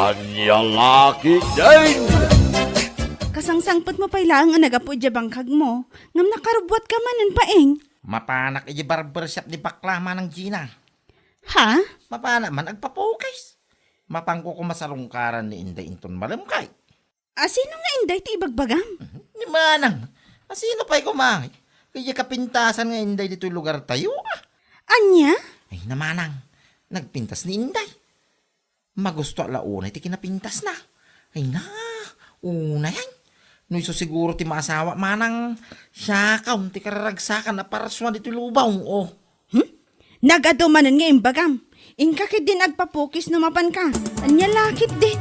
Anya laki din! Kasangsangpot mo pa ilang ang nagapo dya bangkag mo. Ngam nakarubwat ka manin paeng. Mapanak iji barbershop di baklama ng Gina. Ha? Mapanak man agpapukis. Mapangko ko masarungkaran ni Inday Inton malamkay. Sino nga inday ti ibagbagam? Ni manang, asino pa'y kumahi? Kaya kapintasan nga Inday dito'y lugar tayo ah. Anya? Ay namanang, nagpintas ni Inday. Magusto alauna iti kinapintas na. Ay na, una yan. No iso siguro ti maasawa manang siya kaun ti kararagsakan na paraswan dito'y lubaw oh. Nagadumanan nga imbagam. Inkakit din agpapukis numapan ka. Anya lakit din.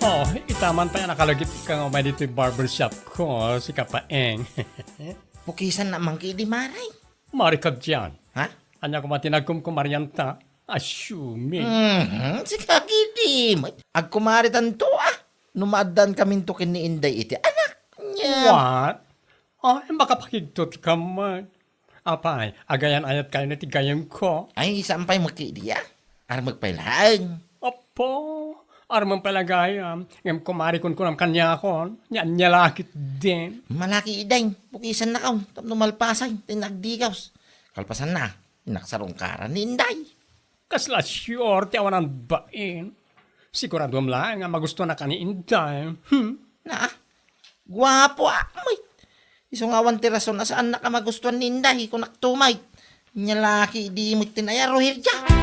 Oh, itaman pa yan. Nakalagip ka nga umay dito yung barbershop ko, si Kapaeng. Pukisan na mangki di maray. Marikag dyan. Ha? Anya ko matinagkum kumaryanta. Assuming. Si kakidim. Agkumaritan to ah. Numadan kami to ni Inday iti anak niya. What? Oh, baka pakigtot ka man. Apay, agayan ayat kayo na tigayam ko. Ay, sampay makidi ah. Ar magpailang. Opo, armang palagayam. Ngam kumari kun kunam kanya kon. Yan niya lakit din. Malaki iday. Pukisan na kaw. Tapno malpasay. Tinagdigaws. Kalpasan na. Inaksarungkaran ni Inday. Kasla sure, ti awan ang bain. Sigurado lang nga magusto na ka ni Inday. Na ah. Gwapo ah. May. Isong awan ti rason na saan nakamagustuhan ni Inday. Kung naktumay. Nyalaki di mo tinayaro hirja.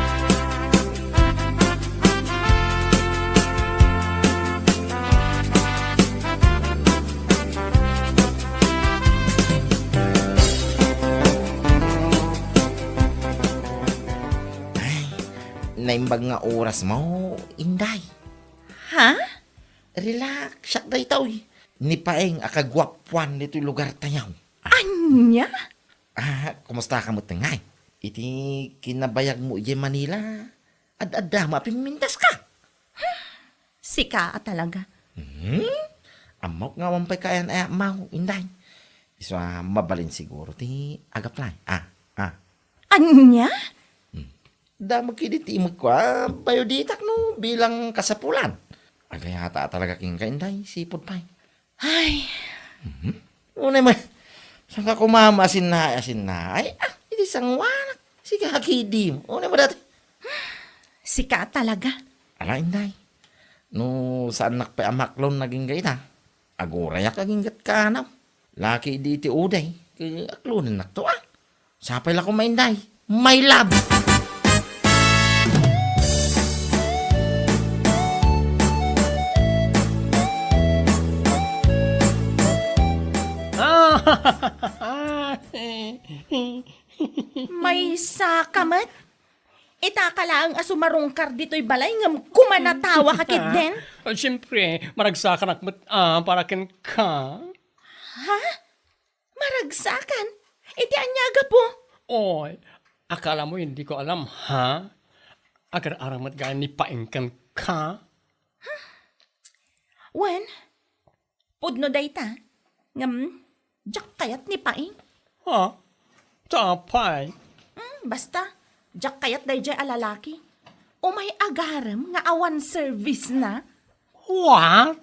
Naimbag nga oras mo, Inday. Ha? Relax, siya day tao eh. Ni Paeng akagwapwan nito'y lugar tayaw. Anya? Kumusta ka mo tangay? Iti kinabayag mo iya Manila. Ad-adda, mapimintas ka. Sika talaga. Amok nga wampay kayan ay amaw, Inday. Iso mabalin siguro ti agaplay. Anya? Da magkiditi mo ko, bayoditak no, bilang kasapulan. Agay hata talaga king kainday, sipod pa'y. Ay, Unay mo, saan ka kumama asin na, ay, iti sangwanak, sige hakidi mo. Unay mo dati. sika talaga. Ala, Inday, no saan nakpay amaklon naging gayta, agurayak naging gat kanaw. Laki di iti uday, kaya aklonin nakto ah. Sapay lang ko mainday, my love. May sakamat? Itakala ang asumarungkar dito'y balay ngam kumanatawa ka kid din? Siyempre, maragsakan akmat para kin ka. Ha? Maragsakan? Iti anyaga po. Oy, akala mo hindi ko alam, ha? Agar aramat gaya ni paingkan ka. Wen? Pudno dayta? Ngam, jak kayat ni paing? Ha? Tapay. Basta, jak kayat dayjay alalaki. O may agaram nga awan service na? What?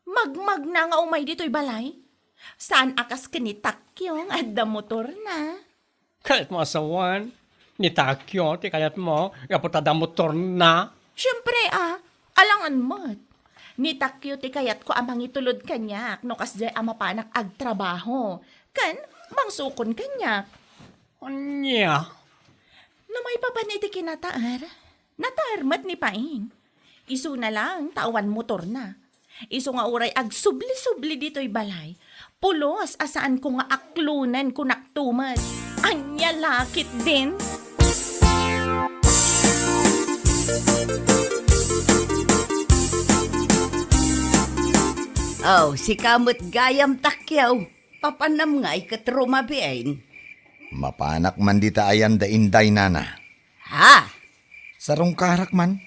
Magmag na nga umay dito'y balay? Saan akas kinitakyo at da motor na? Kayat mo asawan. Ni Takyo, ti kayat mo, kaputada motor na. Siyempre alangan mo't. Ni takyo ti kayat ko amang itulod kanyak no kasjay ama panak agtrabaho. Kan, mangsukon kanyak. Anya? No may papan iti kinataar. Natarmat ni Paing. Isu na lang, tawan motor na. Isu nga uray ag subli-subli dito'y balay. Pulos asaan ko nga aklunan ko naktumas. Anya lakit din. Oh, si kamot gayam takyaw. Papanam nga ikatrumabiain. Mapanak man dita ayan da Inday nana. Ha? Sarong karak man.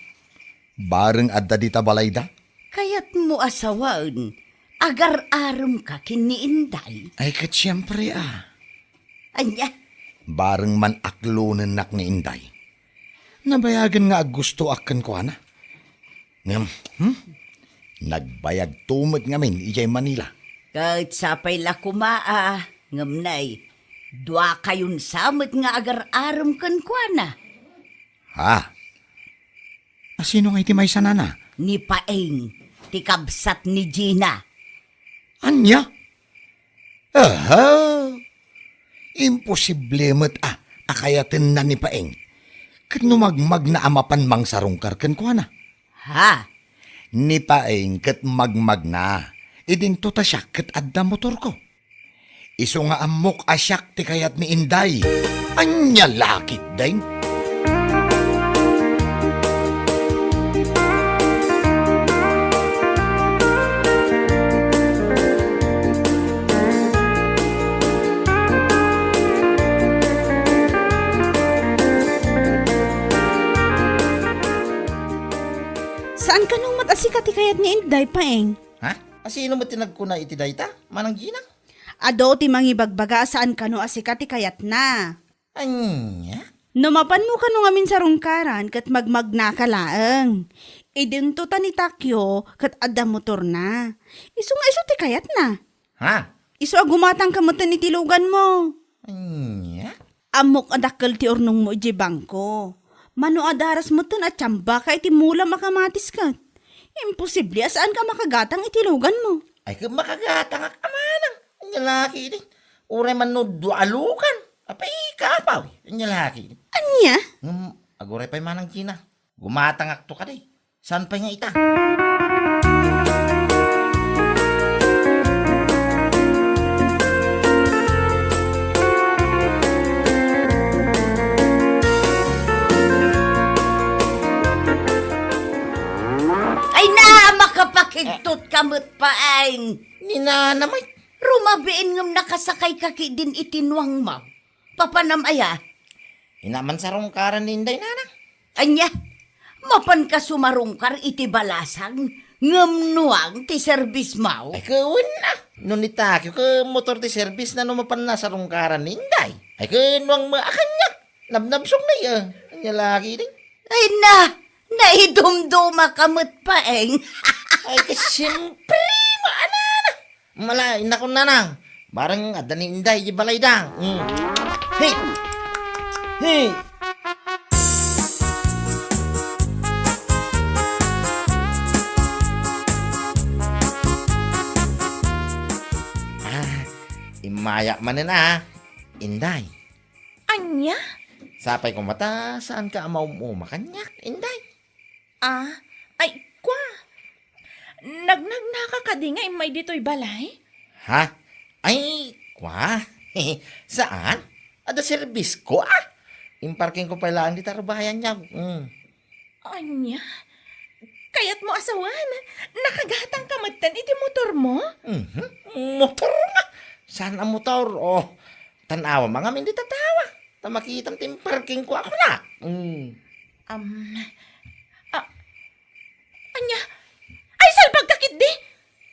Bareng adda dita balayda? Kayat mo asawaan, agar-aram ka kini Inday. Ay, kat siyempre Anya, Bareng man aklunan nak ni Inday. Nabayagan nga gusto akan ko ana. Ngam, Nagbayag tumot ngamin ijay Manila. kahit sapay la kumaa, ngamnay, dua kayon samot nga agar-aram kan kuana. Ha? Sino nga iti may sanana? Ni Paeng, ti kabsat ni Gina. Anya? Aha! Imposible mo't akayatin na ni Paeng. Kat numagmag na amapan mang sarungkar kan ko na. Ha? Ni Paeng kat magmag na. Idinto ta siya kat adda motor ko. Iso nga amok asyak ti kayat ni Inday. Anya lakit daing. Saan ka nung matasikat kayat ni Inday, Paeng? Ha? Sino mo tinagkuna iti dayta? Manang Gina? Ado ti mangibagbaga saan ka no asikat kayat na. Anya? Numapan mo ka no ngamin sa rungkaran kat magmagna ka laeng. Idinto ta ni Takyo kat adda motor na. Iso nga iso ti kayat na. Ha? Iso agumatang kamutan ni tilugan mo. Anya? Amok adakkel ti ornong mo iji bangko. Mano adaras mo at tsamba ka iti mula makamatis ka. Imposible saan ka makagatang itilugan mo. Ay, kung makagatang akamanang. Anya laki din. Uray man no dualukan. Apay kapaw. Anya laki din. Anya? Aguray pa'y manang Gina. Gumatangak to ka di. Saan pa nga ita? Ay na, makapakigtot kamot Paeng. Ninanamay. Rumabiin ngam nakasakay kaki din itinwang mo. Papanam aya. Inaman sa rungkaran ni Inday nanang. Anya, mapan ka sumarungkar iti balasang ngam nuang ti service mo. Ay, kawin na. Nung nitakyo ka motor di service na numapan na sa rungkaran ni Inday. Ay, kanuang maakanyak. Nabnabsong na yan. Anya laki din. Ay na, naidumduma kamot Paeng. Ay, siyempre, maana na. Malain na ko nanang. Barang ada ni Inday, di balaydang. Hey! Hey! Imaya man na, Inday. Anya? Sapay ko mata, saan ka makanyak, Inday? Ay, kwa. Nagnaka ka di nga imay dito'y balay? Ha? Ay, kwa? Saan? Ada service ko, Imparking ko pa lang di tarbayan niya. Anya? Kayat mo asawan. Nakagatang kamatan iti motor mo? Motor nga. Saan ang motor? Oh, tanawa mga hindi tatawa. Tamakitang timparking ko ako na. Anya? Ay, salbag kakit di!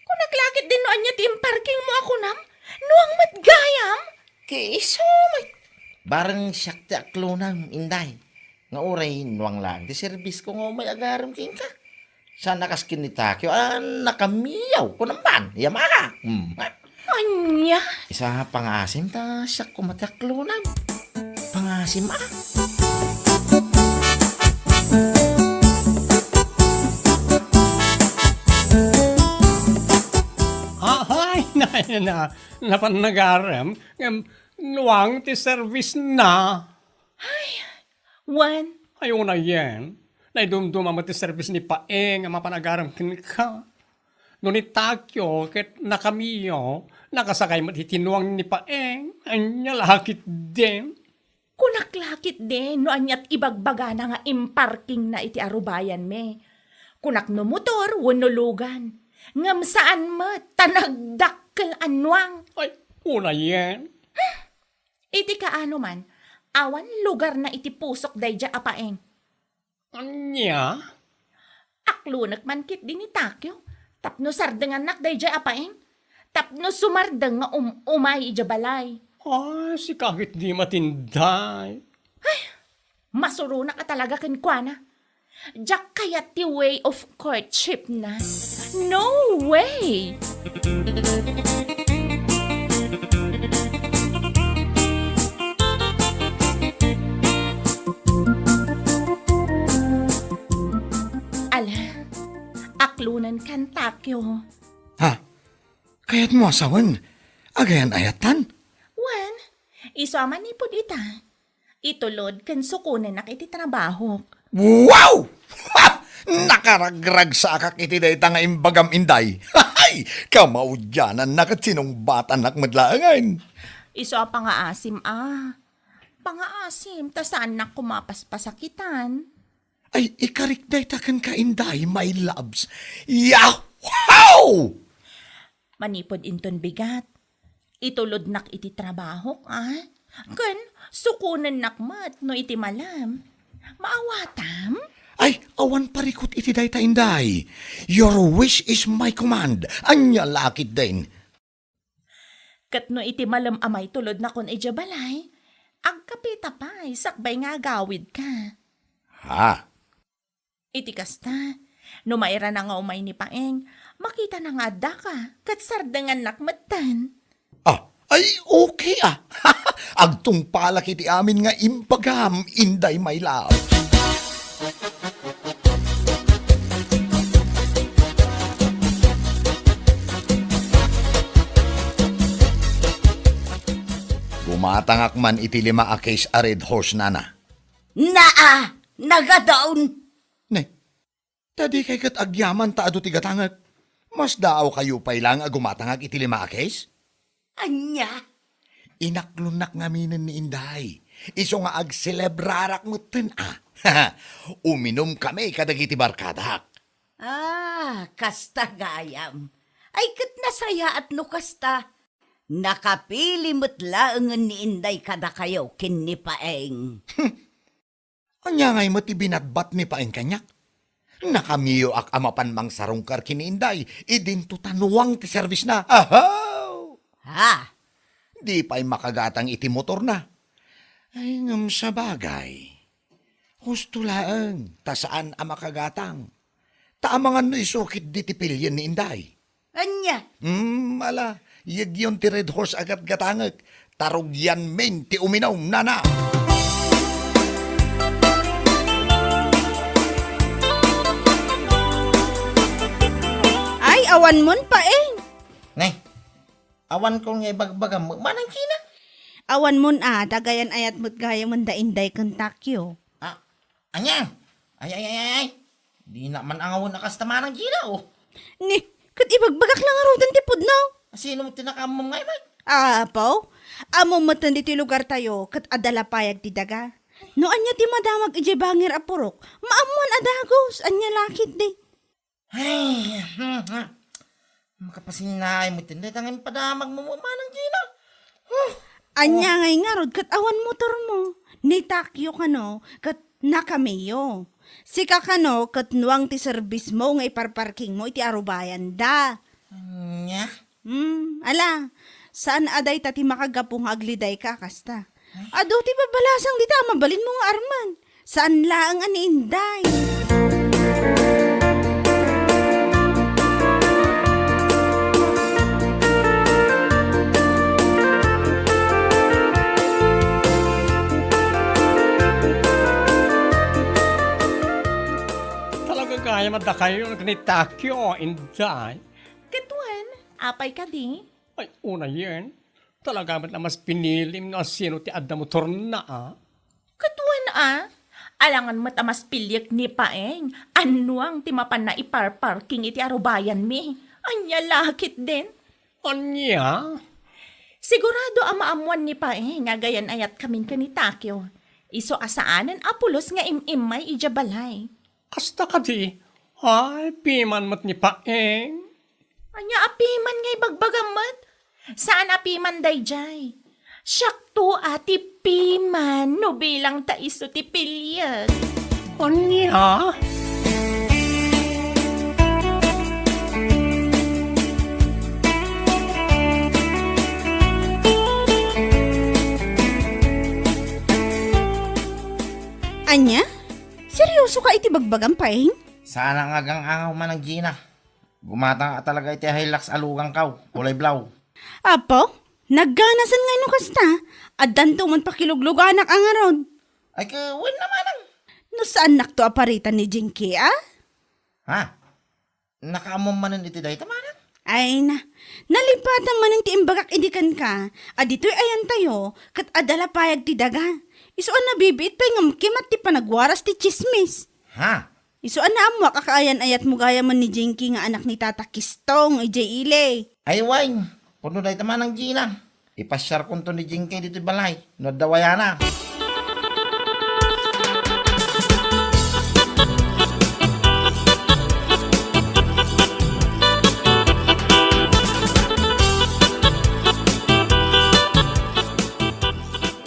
Kung naglakit din no anya timparking mo ako nam, nuang matgayam? Kiso, may. Barang siyak ti aklunang, Inday. Nga uray, nuwang lang. Di service ko nga may agaram king ka. Saan nakaskin ni Takyo? Nakamiyaw ko naman. Yamaka. Anya? Isa pangasim ta siyak ko mati aklunang. Pangasim Ay, napan nagaram. Nuwang ti service na. Juan, Ayaw na yan. Naidumduma mo ti service ni Paeng ang mapanagaram kin ka. Nung itakyo, ket nakamiyo, nakasakay mo tinuwang ni Paeng. Anya lakit din. kunaklakit din no anyat ibagbaga na nga imparking na iti arubayan me. Kunak no motor, wano lugan. Ngam saan mo, tanagdakkel anwang. Ay, una yan. Iti kaano man, awan lugar na iti pusok dayja apaeng. Anya? Aklunak man kit din ni Takyo. Tapno sardengan nak dayjay apaeng. Tapno sumardeng nga umay ija balay. Ay, si kakit di matinday. Masuro na ka talaga ken kuana. Diyak kayat ti way of courtship na. No way! Ala, aklunan kan Takyo. Ha? Kaya't mo asawan? Agayan ayatan? Wan, isaman ni pud ita. Itulod kan sukunan nak iti trabaho. Wow! Ha! Nakaragrag sa akak iti day nga imbagam inday. Hay! Kamaudyanan na kat sinong bata nakmadlaangan. Iso pa nga asim Pangaasim, ta saan nak kumapaspasakitan. Ay, ikarik day takan ka inday, my loves. Yahow! Manipod inton bigat. Itulod nak iti trabaho, Ken, sukunan nakmat no iti malam. Maawatam? Ay, awan parikot iti day ta inday. Your wish is my command. Anya lakit din. Kat no iti malam amay tulod na kon ija balay, agkapita pa'y sakbay nga gawid ka. Ha? Iti kasta, no maira na nga umay ni Paeng, makita na nga adda ka, kat sardangan nakmatan. Ah, ay okay Agtung palak iti amin nga impagam, inday my love. Gumatangak man iti 5 a case a red horse nana. Naa! Nagadaon! Ne, tadi kay kat agyaman ta ado tigatangak. Mas daaw kayo pa'y lang gumatangak iti 5 a case? Anya? Inaklunak ngaminan ni Inday. Iso nga agselebrarak mo Uminom kami kadagiti barkadak. Kasta gayam. Ay kat nasaya at no kasta. Nakapili mo't laangan ni Inday kada kayo kin ni Paeng. Anya ngay mo ti binatbat ni Paeng kanyak. Nakamiyo ak amapan mang sarungkar kini Inday. Idinto tanuwang ti service na. Ahaw! Ha? Di pa'y makagatang iti motor na. Ay ngam sa bagay. Husto laang, ta saan ang makagatang. Taamangan no isukit di tipilyan ni Inday. Anya? Ala, yun ti red horse agat gatangag. Tarugyan men ti uminaw, nana. Ay, awan mon Paeng. Nay, awan ko nga bagbagam mo. Manang kina? Awan mon dagayan ayat mo't gaya mon da inday kan Takyo. Anya? Ay. Di na man ang awan na kastamanang kina, Ni, kat ibagbagak lang arutan ti pudnaw. Sino mo tinakamam ngay, may? Apaw, amo matan di ti lugar tayo, kat adala payag ti daga. No anya ti madamag ije bangir apurok, maamuan adagos, anya lakit di. Ay, makapasinay mo tinday tangin padamag mo manang kina. Anya ngay nga rod, kat awan motor mo. Ni Takyo kano, kat nakamiyo. Sika kano, kat nuwang ti service mo nga iparparking mo iti arubayan da. Anya? Ala, saan aday tati makagapong agliday ka kasta? Ado ti babalasang dita, mabalin mo nga arman. Saan laang ani Inday? Talaga kaya madakayo ni Takyo, Inday. Katuan, apay ka di? Ay, una yan. Talaga ba't na mas pinilim na sino ti adda motor na Katuan alangan mo tamas pilyak ni Paeng. Anuang timapan na ipar-parking iti arubayan mi. Anya lakit din. Anya? Sigurado maamuan ni Paeng nga gayan ayat kamin ka ni Takyo. Iso asaanan apulos nga imimay ija balay. Kasta ka di. Ay, piman mo't ni Paeng. Anya apiman ngay bagbagamat. Saan apiman dayjay? Syakto ati piman no bilang taiso ti pilyag. Anya? Anya? Seryoso ka iti bagbagang paing? Sana nga angaw man ang Gina. Gumatang ka talaga iti Hilux alugang kaw, kulay blaw. Apo, nagganasan nga no kasta. Addan to man pakiluglugo anak ang aron. Ay kawan naman ang. No saan nakto aparitan ni Jinky, ah? Ha? Nakaamom manan iti day tamanan. Ay na, nalipatan man ti imbagak indikan ka. Adito'y ayan tayo, kat adala payag ti daga. Isuan na bibit pa'y ngamkimat ti panagwaras ti chismis. Ha? Isuan na amo kakaayan ayat mo gaya man ni Jinky nga anak ni Tata Kistong, ijay ile. Ay wine, puno day taman ang Gina. Ipasyar ko to ni Jinky dito balay. No dawayana.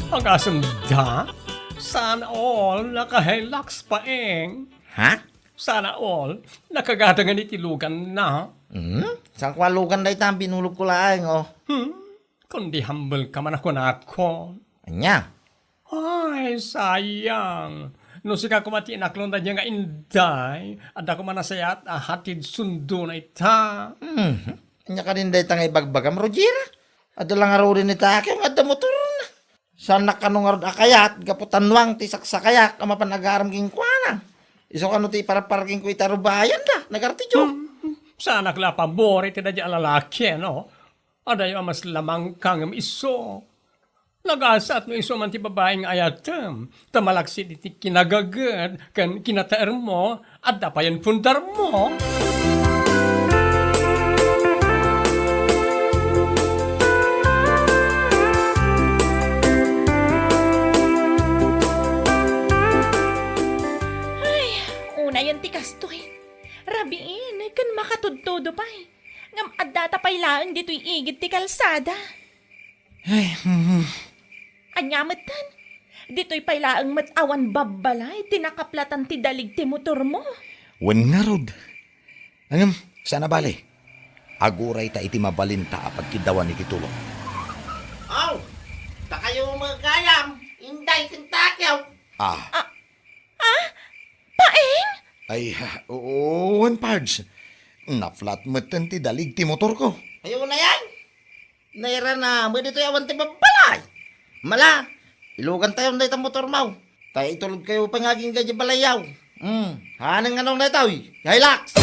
Ang asanda? Sana all naka-Hilux paeng. Ha? Sana all nakagadangan itilugan na. Sang kwalugan day tam binulog ko laeng oh. Kundi humble ka man ako na ako. Anya? Ay, sayang. No sika kumati inaklon da nga inday, ada ko man nasayat hatid sundo na ita. Anya ka rin day tangay bagbagam Rogera. Ada lang araw rin ita aking ada motor na. Sana kanong arod akayat, gaputanwang ti saksakayak, ama panagaram king kuana. Iso kano ti para parking ko itarubayan da, nagarti jo. Sana kla pabori ti da alalaki, no? Ada yung mas lamang kang iso. Nagasat no iso man ti babaeng ayatem. Tamalaksit iti kinagagad, kan kinataer mo, at dapayan pundar mo. Una yan ti kastoy. Rabiin, kan makatudtudo pa eh. Ngam adda tapay laang dito'y igit ti kalsada. Ay, Anyamatan, dito'y pailaang matawan babbalay, tinakaplatan ti dalig ti motor mo. wen nga rod. Angam, sana bale. Aguray ta iti mabalinta apag kidawan ni Kitulong. Aw, ta kayo magkayam, inday kintakyaw. Paeng? Ay, oo, Pards. Na-flat matan ti dalig ti motor ko. Ayaw na yan. Naira na, mo dito yawan ti babalay. Mala, ilugan tayo na itang motor mau. Tayo itulog kayo pangaging gadya balayaw. Hanang anong na ito, Hilux.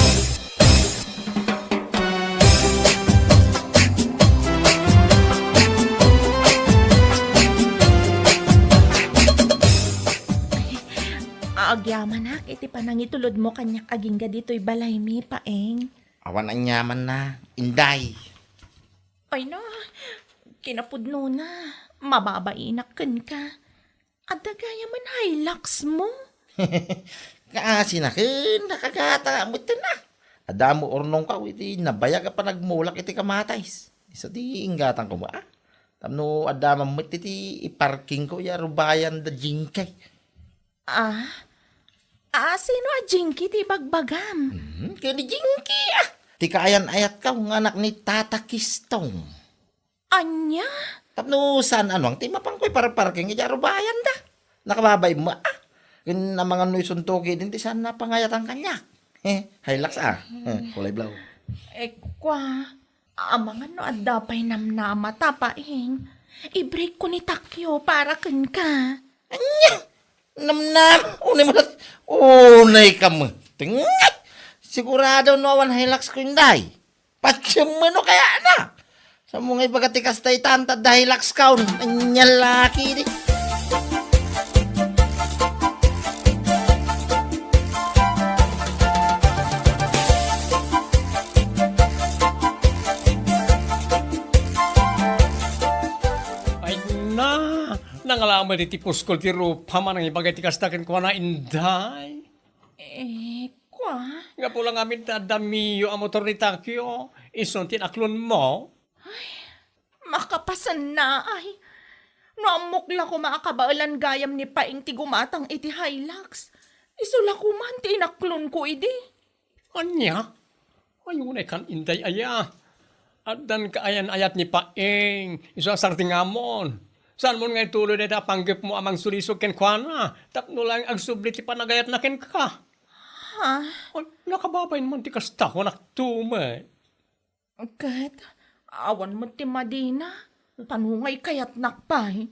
Aagyaman nak, iti panangitulod mo kanyak agingga dito'y balay mi, Paeng. Awan ang yaman na, inday. Ay na, kinapudno na. Mababainak ka. At dagaya man Hilux mo. Kaasi na kin, nakagata mo ito na. Adamo ornong ka, iti nabayag pa nagmulak iti kamatays. Isa di ingatan ko ba? Tamno adama mo iti iparking ko ya rubayan da jingkay. Sino a Jinky ti bagbagam? Kaya ni Jinky ah. Ti kaayan ayat ka ng anak ni Tata Kistong. Anya? Tapno saan ano ang timapang ko'y para parking iti rubayan da. Nakababay mo ah. Kung na mga nuy suntuki din ti saan na pangayat ang kanyak. Hilux ah. Kulay blaw. Kwa, amangan no adda pa'y namnamata Paeng. I-break ko ni Takyo para kan ka. Anya! Namnam! Unay ka mo. Tingat! Sigurado no awan Hilux ko inday. Patsyo mo no kaya na. Sa mga ipagatikas tayo tantad da Hilux kaun. Anya laki di. Ay na, nangalaman iti puskol ti rupa man ang ibagay ti kastakin ko na inday. Kwa, Nga po lang amin tadamiyo ang motor ni Takyo. Ison tinaklon mo. makapasan na ay. Naamukla ko maakabaalan gayam ni Paeng ti gumatang iti Hilux. Isula ko man ti inaklon ko idi. Anya? Ayun ay kan inday aya. At dan kaayan ayat ni Paeng. Iso asar tingamon. Saan mo nga ituloy na panggip mo amang sulisog ken kwana? Tapno lang agsubli ti panagayat na ken ka. Ha? O, nakababayin mo ti kasta ko naktumay. Kat, awan mo ti Madina. Tanungay kayat nakpay.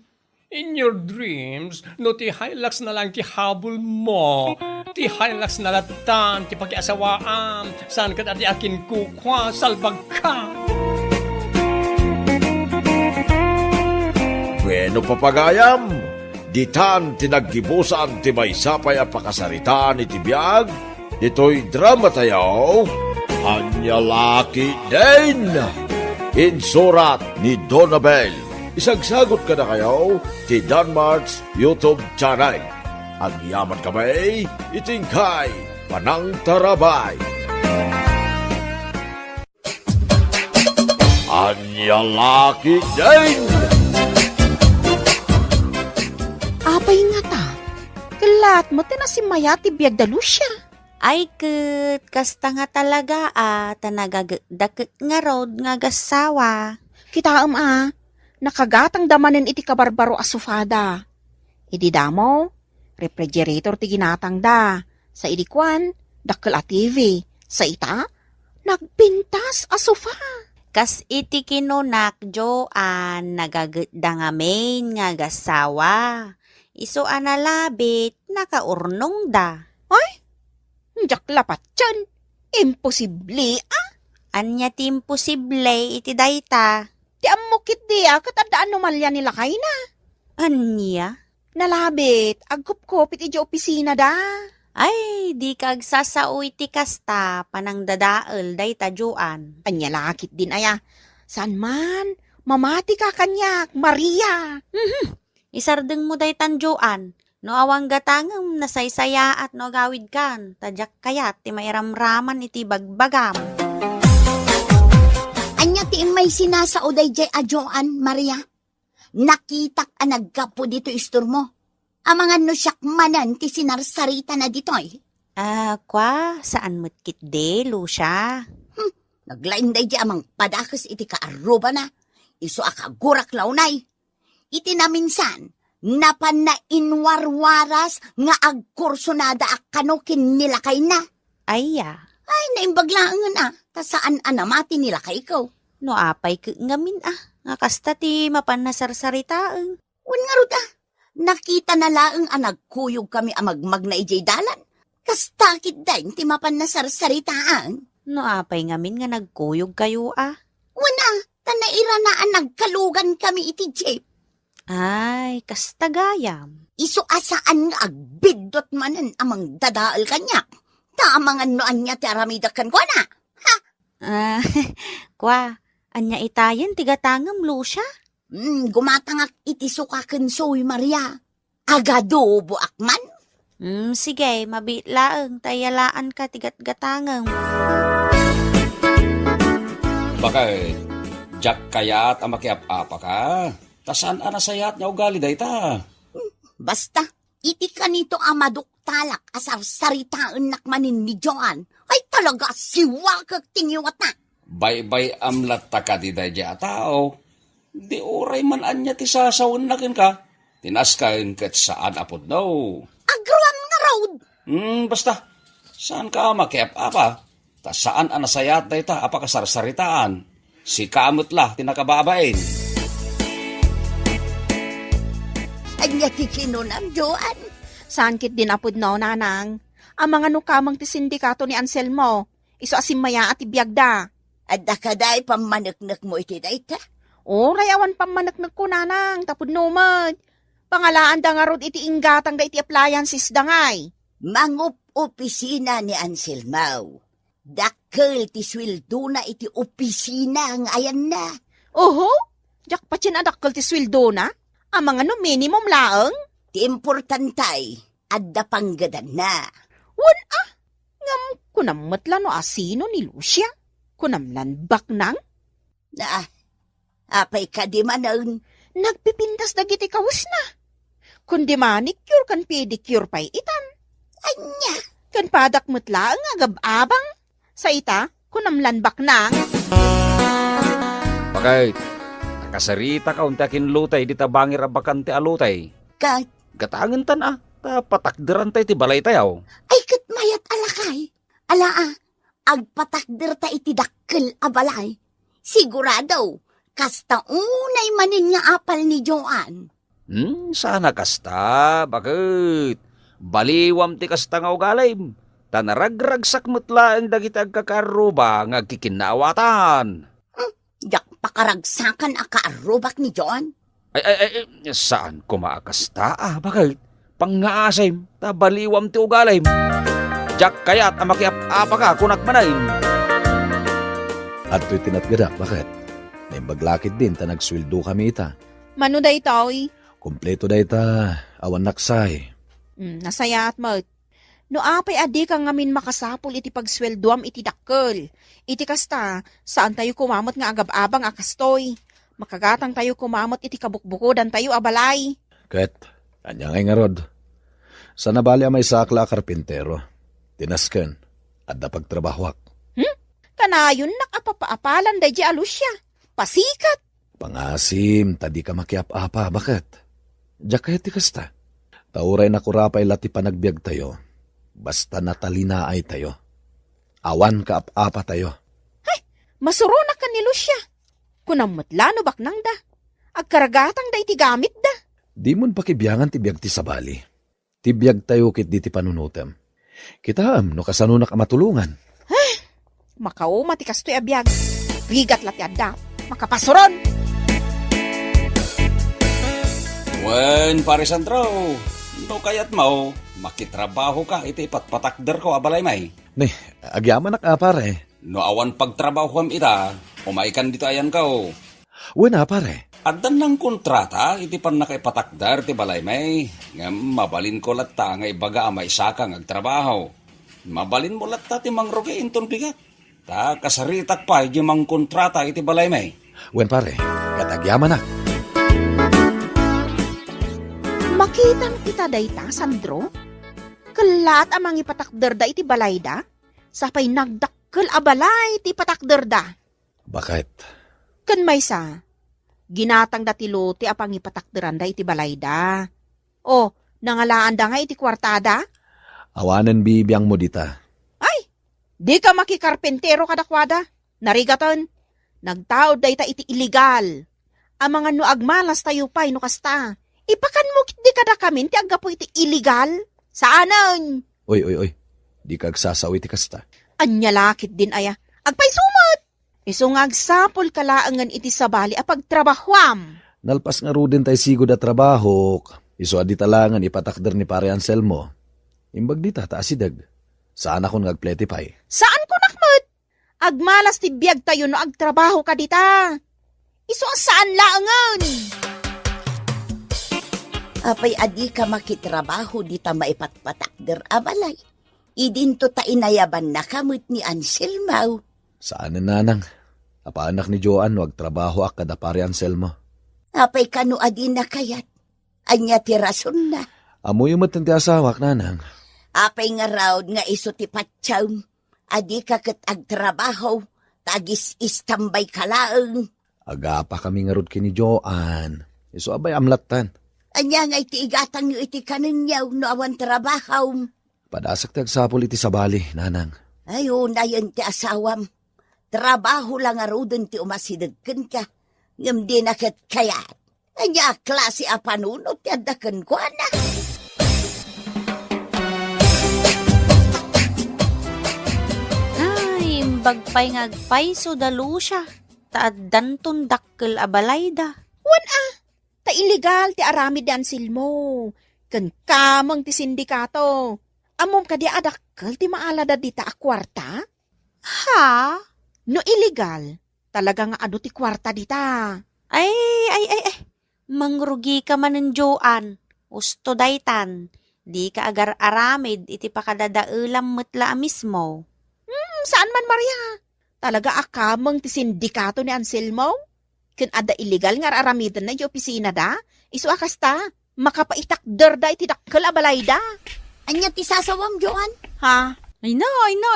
In your dreams, no ti Hilux na lang ti habol mo. Ti Hilux na latan, ti pakiasawaan. Saan ka ti akin kukwa, salbag ka. Bueno papagayam, ditan tinaggibusan ti may sapay a pakasaritaan iti biyag, ito'y drama tayo, Anyalaki din! Insurat ni Donabel. Isagsagot ka na kayo ti Danmarks YouTube channel. Ang yaman kamay, itingkay, panang tarabay. Anyalaki din! Apay nga ta. Kalat mo tinasimmaya ti biyag da Lucia. Ay, kasta nga talaga tanagagdakit nga road nga gasawa. Kita nakagatang damanen iti kabarbaro asufada. Idi damo, refrigerator ti ginatang da. Sa idikwan, dakkel a TV. Sa ita, nagpintas asufa. Kas iti kinunak, Joan, nagagda nga main nga gasawa. Iso analabit, nakaurnong da. Diyak lapat dyan. Imposible, Anya ti imposible iti dayta. Ti amukit diya, katadaan numalya nila kay na. Anya? Nalabit, agkup-kupit iti opisina da. Ay, di kag sasao iti kasta, panang dadael dayta, Joan. Anya lakit din aya. San man, mamati ka kanyak, Maria. Isardeng mo daytan, Joan. No awang gatangem nasaysaya at no gawid kan, tadyak kayat ti mairamraman iti bagbagam. Anya ti may sinasauday jay ajoan, Maria. Nakitak a naggapo dito istor mo. Amangan no siyak manan ti sinarsarita na ditoy. Kwa, saan mo't kitde, Lucia? Naglain day di amang padakas iti kaaruba na. Iso akagurak launay. Iti na minsan, napan na inwarwaras nga agkursunada akanokin nila kay na. Aya, Ay, naimbaglaangan tasaan anamati nila kay ikaw. no apay ngamin nga kasta ti mapanasarsaritaan. Wan nga ruta, nakita na laang nagkuyog kami amagmag na ijay dalan. Kastakit dahin ti mapan na sarsaritaan. No apay ngamin nga nagkuyog kayo Wana, tanaira na nagkalugan kami iti jeep. Ay, kasta gayam. Iso asaan nga agbidot manan amang dadaal kanyak. Tamangan noan niya ti aramidakan ko na. Kwa, anya itayan tigatangam, Lucia? Gumatangak iti sukaken soy Maria. Agadobo akman. Sige, mabitlaang, tayalaan ka tigat-gatangam. Bakit? Jack kayat ang makiap-apa ka? Tasaan anasayat niya ugali dayta? Basta, iti ka nito amaduktalak asar saritaan nakmanin ni Joan. Ay talaga siwa kag tingiwat na. Bay-bay amlat ta ka di dayja tao. Di oray man anya ti sasawon nakin ka. Tinaskain kat saan apod daw. Agruan nga road. Basta, saan ka makiap-apa? Tasaan anasayat dayta apakasarsaritaan? Si kamot la tinakababain. Anya ti kinunam, Joan. Saan kit din apod no, nanang? Ang mga nukamang ti sindikato ni Anselmo. Iso asimmaya at ibiyagda. Adda ka day pamanaknak mo iti dayta. Oray awan pamanaknak ko, nanang. Tapod numad. Pangalaan da nga rod iti inggatang da iti appliances da ngay. Mangup opisina ni Anselmo. Dakkel ti sweldo na iti opisina ang ayan na. Oho? Jak pa adakkel ti sweldo na? Ang mga no minimum laeng? Ti importantay, adda panggadan na. Wan ngam kunammatla no asino ni Lucia? Kunamlan baknang? Apay ka di manan. Nagpipintas dagiti kawas na. Kundi manicure kan pedicure pay itan. Anya, Kan padak mutla ang agab-abang. Sa ita, kunamlan baknang. Bakit? Nakasarita ka unta kin lutay, di tabangir abakan ti alutay. Kat, Gatangan tan ta patakderan tay ti balay tayaw. ay kat mayat alakay. Agpatakder ta iti dakkel abalay. Sigurado, kasta unay manin nga apal ni Joan. Sana kasta, bakit? Baliwam ti kasta nga ugalay. Tanaragragsak mutlaan dagiti agkakaruba nga kikinawatan. Yak pakaragsakan akaarubak ni Joan. Ay, saan kumaakasta? Bakit? Pangaasay, tabaliwam ti ugalay. Jak kayat amakiap-apa ka kunak manayin. At to'y tinatgada, bakit? May baglakit din ta nagsweldo kami ita. Mano da itoy? Kompleto da ita, awan naksay. Nasaya at mat. No apay adi ka ngamin makasapol iti pagsweldoam iti dakkel. Iti kasta, saan tayo kumamot nga agab-abang akastoy. Makagatang tayo kumamot iti kabukbukodan tayo abalay. Ket, anya ngay nga rod. Sa nabali may sakla karpintero. Tinasken, at napagtrabahwak. Kanayon nakapapaapalan da di alusya. Pasikat. Pangasim, tadi ka makiap-apa, bakit? Diyak kaya ti kasta. Tauray na kurapay lati panagbiag tayo. Basta natalina ay tayo. Awan ka apa tayo. Masuro na ka ni Lucia. Kunang matlano baknang da. Agkaragatang da iti gamit da. Di mon pakibiyangan ti biag ti sabali. Ti biag tayo kit di ti panunutem. Kitaam no kasano na ka matulungan. Makauma ti kastoy abiyag. Rigat lati adda. Makapasuron. Wen, pare Sandro, no kayat mo, makitrabaho ka, iti patpatakder ko abalay may. Ne, agyaman na ka pare. No awan pagtrabaho am ita, umaikan dito ayan ka o. Wena pare. Addan ng kontrata, iti pan nakaipatakder ti balay may. Nga mabalin ko latta nga ibaga amay sakang agtrabaho. Mabalin mo latta ti mangrugi inton bigat. Ta kasaritak pa iti mang kontrata iti balay may. Wen pare, katagyaman na. Makitang kita dayta, Sandro? Kalat amang ipatakder da iti balayda? Sapay nagdakkel abalay iti patakder da. Bakit? Kan may sa, ginatang dati lote apang ipatakderan da iti balayda. O, nangalaan da nga iti kwartada? Awanan bibiyang mo dita. Ay, di ka makikarpentero kadakwada. Narigaton, nagtaod da ita iti iligal. Amangan no agmalas tayo pa'y no kasta. Ipakan mo di kada kamin ti aggapo iti iligal. Saanan? Oy. Di ka agsasawi ti kasta. Anyalakit din aya. Agpay sumot! Iso nga agsapol kalaangan iti sabali apag trabahwam. Nalpas nga ro din tayo sigod at trabaho. Iso adi talangan ipatakder ni pare Anselmo. Imbag dita taasidag. Saan ako nagpletipay? Saan ko nakmat? Agmalas ti biyag tayo no agtrabaho ka dita. Iso ang saan laangan? Apay adi ka makitrabaho di ta maipatpatakder abalay. Idinto ta inayaban na kamot ni Anselmo. Saan na nanang? Apaanak ni Joan wag trabaho ak kada pare Anselmo. Apay kanu adi na kayat. Anya ti rason na. Amoy umatan ti asawak nanang. Apay nga raod nga iso ti patsaw. Adi ka kat agtrabaho. Tagis istambay kalaang. Agapa kami nga rod kini Joan. Iso abay amlatan. Anya nga iti igatang yu iti kanunyaw no awan trabaho. Padasak ti agsapol iti sabali, nanang. Ayun na yun ti asawam. Trabaho lang arudon ti umasidagkan ka. Ngam di nakit kayat. Anya klase a panunot ti adakan ko na. Ay, bagpay ngagpay so dalu siya. Taaddan ton dakkel abalayda. Ta illegal ti aramid di Anselmo. Kan kamang ti sindikato. Amom ka di adakkel ti maalada dita a kwarta? Ha? No illegal, talaga nga ado ti kwarta dita. Ay. Mangrugi ka man ng Joan. Usto daytan. Di ka agar aramid iti pakadadaulam mutla mismo. Saan man Maria? Talaga akamang ti sindikato ni Anselmo? Kun ada illegal nga aramidan na di opisina da? Isu akasta, makapaitakder da iti dakkel abalay da. Anya ti sasawam, Joan? Ha? Ay na,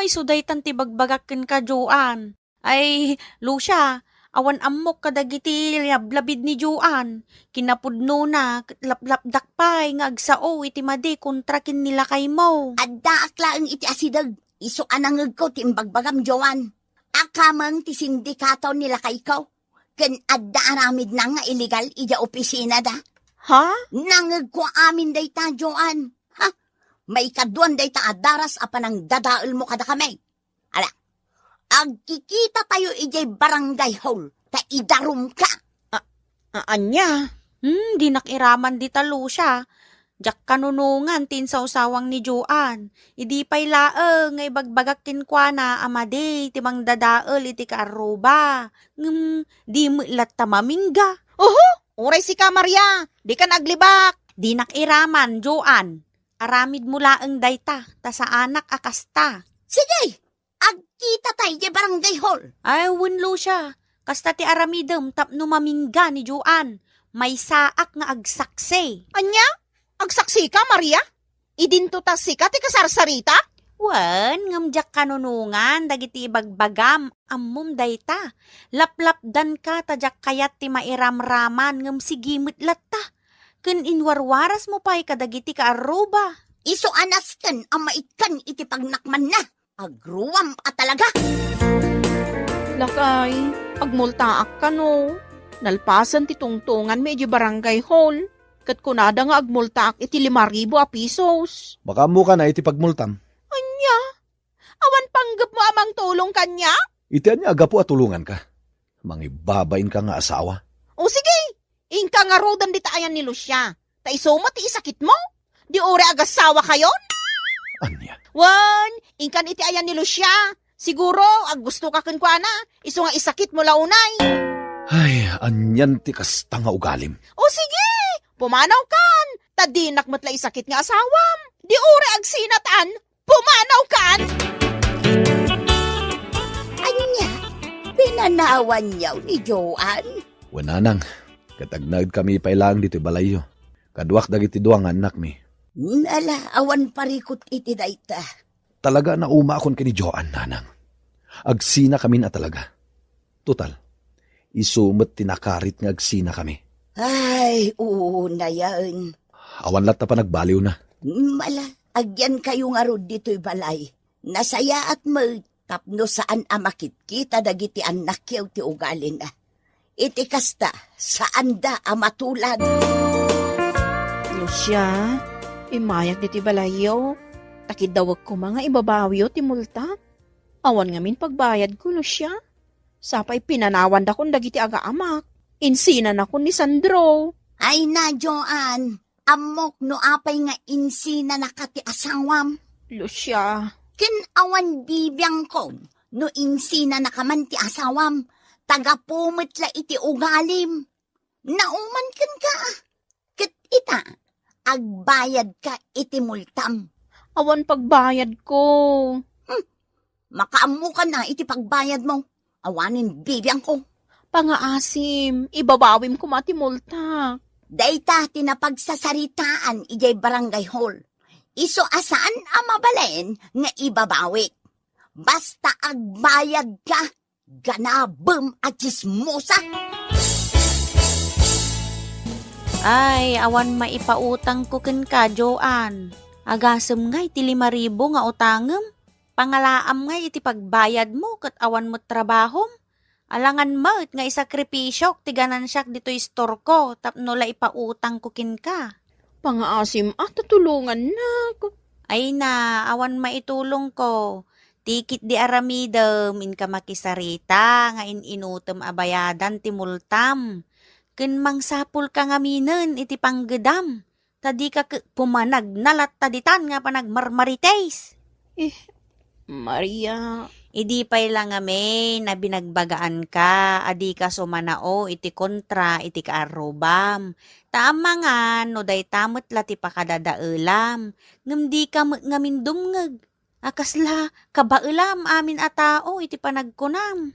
iso daytan ti bagbagakin ka, Joan. Ay, Lucia, Awan amok kadagiti lablabid ni Joan. Kinapudno na, laplapdak pa'y nga agsao iti madi kontra kin nila kay mo. Adda akla ang iti asidag. Iso anangag ko timbagbagam Joan. Akamang ti sindikato nila kay ko. Ken adda aramid na nga illegal ija opisina da. Ha? Nangag ko amin dayta Joan. Ha? May kaduan dayta adaras apanang dadaol mo kada kami. Ala, agkikita tayo ijay barangay hall. Ta idarum ka. Anya? Di nakiraman di talo siya. Jak kanunungan tin sa usawang ni Joan. Idi pa'y laeng ngay bagbagak kinkwana amade timang dadaol iti kaaruba. Di mo ilat tamamingga. Uray si ka, Maria. Di ka naglibak. Di nakiraman, Joan. Aramid mo laeng dayta, ta sa anak akasta. Sige, agkita tayo ijay barangay hall. Ay, wunlo siya. Kasta ti aramidem tapno mamingga ni Joan. May saak nga agsakse. Anya? Agsaksi ka, Maria? Idinto ta si ka, ti kasarsarita? Wan, ngamjak kanunungan, dagiti bagbagam, ammum dayta. Laplapdan ka, tadyak kayat ti mairamraman, ngam sigimit latta. Kun inwarwaras mo pa'y kadagiti ka aruba. Iso anas ken amaikan iti pagnakman na. Agruwam ka talaga. Lakay, agmultaak ka no. Nalpasan ti tungtungan medyo barangay hall. Kat kunada nga agmultaak iti 5,000 a pesos. Baka mo ka na iti pagmultam. Anya? Awan panggap mo amang tulong kanya? Itian niya aga po at tulungan ka. Mangibabain ka nga asawa. O sige, ingka nga rodan di taayan ni Lucia. Ta isuma ti isakit mo? Di ore agasawa kayon? Anya? Wan, ingkan iti ayan ni Lucia. Siguro, ag gusto ka kunkwana. Iso nga isakit mo launay. Ay, anyan ti kasta nga ugalim. O sige, pumanaw kan. Tadinak matla isakit nga asawam. Di ore ag sinatan. Pumanaw kan. Anya, pinanawan niyaw ni Joan. Wananang, katagnagd kami pailang dito balayo. Kadwak dagiti duang anak mi. Nala, awan parikot iti dayta. Talaga na umaakon kini Joan, nanang. Agsina kami na talaga. Total, isumot tinakarit nga agsina kami. Ay, una yan. Awan lat na pa nagbaliw na. Mala, agyan kayo nga rod dito'y balay. Nasaya at magtapno saan amakit kita dagiti anak yaw ti ugalin na. Iti kasta, saan da amatulad. Lucia, imayak diti balayo. Takidawag ko mga ibabawyo ti multa. Awan ngamin pagbayad ko, Lucia. Sapay pinanawan da kong dagiti aga-amak. Insinan ako ni Sandro. Ay na, Joan. Amok no apay nga insina na kati asawam. Lucia. Kinawan bibiyang ko no insina na kaman ti asawam. Tagapumit la iti ugalim. Nauman kan ka. Kat ita, agbayad ka iti multam. Awan pagbayad ko. Makaamu ka na iti pagbayad mo. Awanin bibiyang ko. Pangaasim, ibabawim ko mati multa. Dayta tinapagsasaritaan ijay barangay hall. Iso asaan amabalen nga ibabawik. Basta agbayad ka, ganabem at chismosa. Ay, awan maipautang ko ken ka, Joan. Agasem nga iti 5,000 nga utangem. Pangalaam nga iti pagbayad mo kat awan mo trabahom. Alangan maut nga isakripisyok ti ganansyak dito'y store ko tapno la ipautang ko kin ka. Pangaasim, tutulungan na. Ay na, awan maitulong ko. Tikit di aramidem, in ka makisarita, nga inutem abayadan ti multam. Ken mangsapul ka nga minen iti panggedam. Tadi ka pumanag nalat taditan nga panagmarmarites. Maria. Idi pa'y lang amin na binagbagaan ka, adi ka sumanao, iti kontra, iti kaarubam. Tama nga, no day tamot la ti pakadadaelam, ngam di ka ngamin dumngag. Akasla, kabailam amin a tao, iti panagkunam.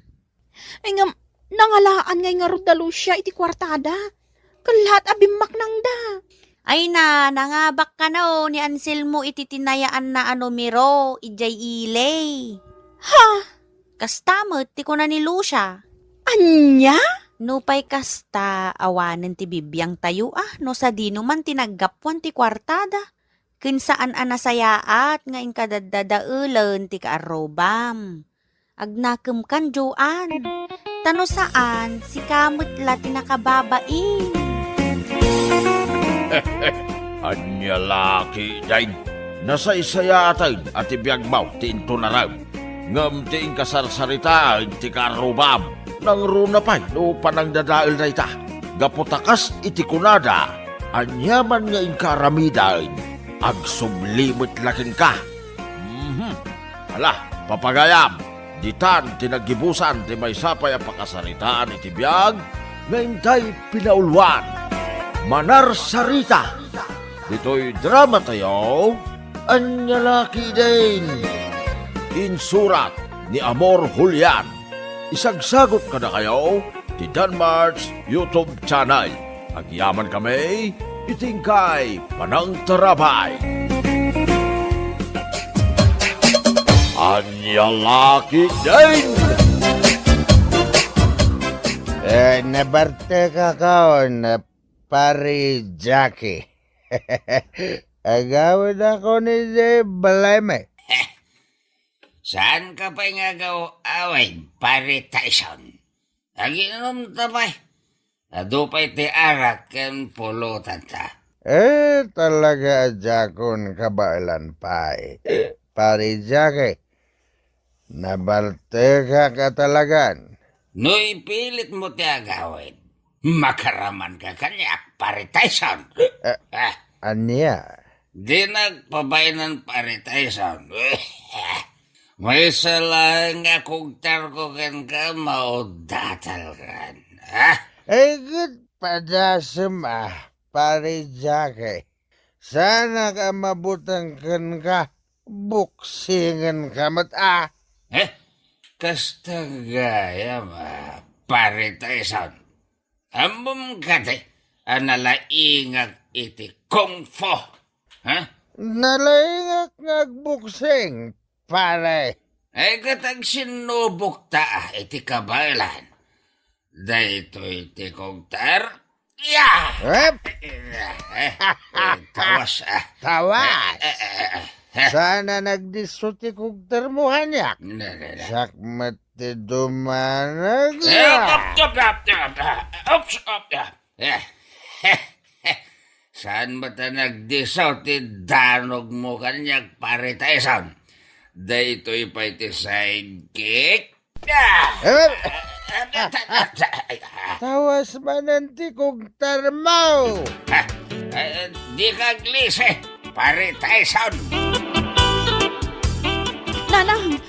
Ay nga, nangalaan ngay nga rod da Lucia iti kwartada. Kalat abimak nang da. Ay na, nangabak ka na ni Anselmo iti tinayaan na miro, ijay ilay. Ha? Kastamot, ti ko na ni Lucia. Anya? Nupay kasta, awanen ti bibiyang tayo no sa di man tinaggapuan ti kwartada. Kun saan anasayaat nga inkadadadaulan ti kaarobam. Agnakem kan Joan. Tano saan si kamot la tinakababain. Anya laki dain. Nasaysayatan at ibiyagbaw ti intunaraw. Ngam ti inkasarsaritaan ti karubam. Nang runa pa'y no panang dadail na ita. Gaputakas iti kunada. Anyaman nga inkaramidain. Agsublimit lakin ka. Hala, papagayam. Ditan tinagibusan ti may sapay ang pakasaritaan iti biyag. Ngayon tayo pinaulwan. Manarsarita. Dito'y drama tayo. Anyalaki din. Insurat ni Amor Julian. Isagsagot ka na kayo ti Danmar's YouTube channel. Agyaman kami, itingkay panang tarabay. Anyalaki din. Nabarte ka kaon, pari Jackie. Agawin ako ni Baleme. Saan ka pa nga away, pare Tyson? Aginom tabay. Adupay ti arak ken pulutan ta. Talaga jakon kabailan pay. Pari Jackie, nabarte ka talagan. No ipilit mo ti agawin. Makaraman ka kanyak, pare Tyson. Anya? Di nagpabainan, pare Tyson. May salang akong tarko kan ka, maudatal kan. Good padasam pare Jackie. Sana ka mabutang kan ka, buksingan ka mata. Kasta gaya pare Tyson. Ambom kate, analaingag iti kung fu. Nalaingag ngagbuksing, pare. Katag sinubok ta iti kabalan. Dahito iti kogtar. Tawas. Tawas. Sana nagdisuti kogtar mo hanyak. Sakmat ti dumanag. Saan ba ta nagdisaw ti danog mo kanyag, pare Tyson? Dahito'y pa iti sidekick. Tawas manan ti kogtar mo. Di kaglise, pare Tyson.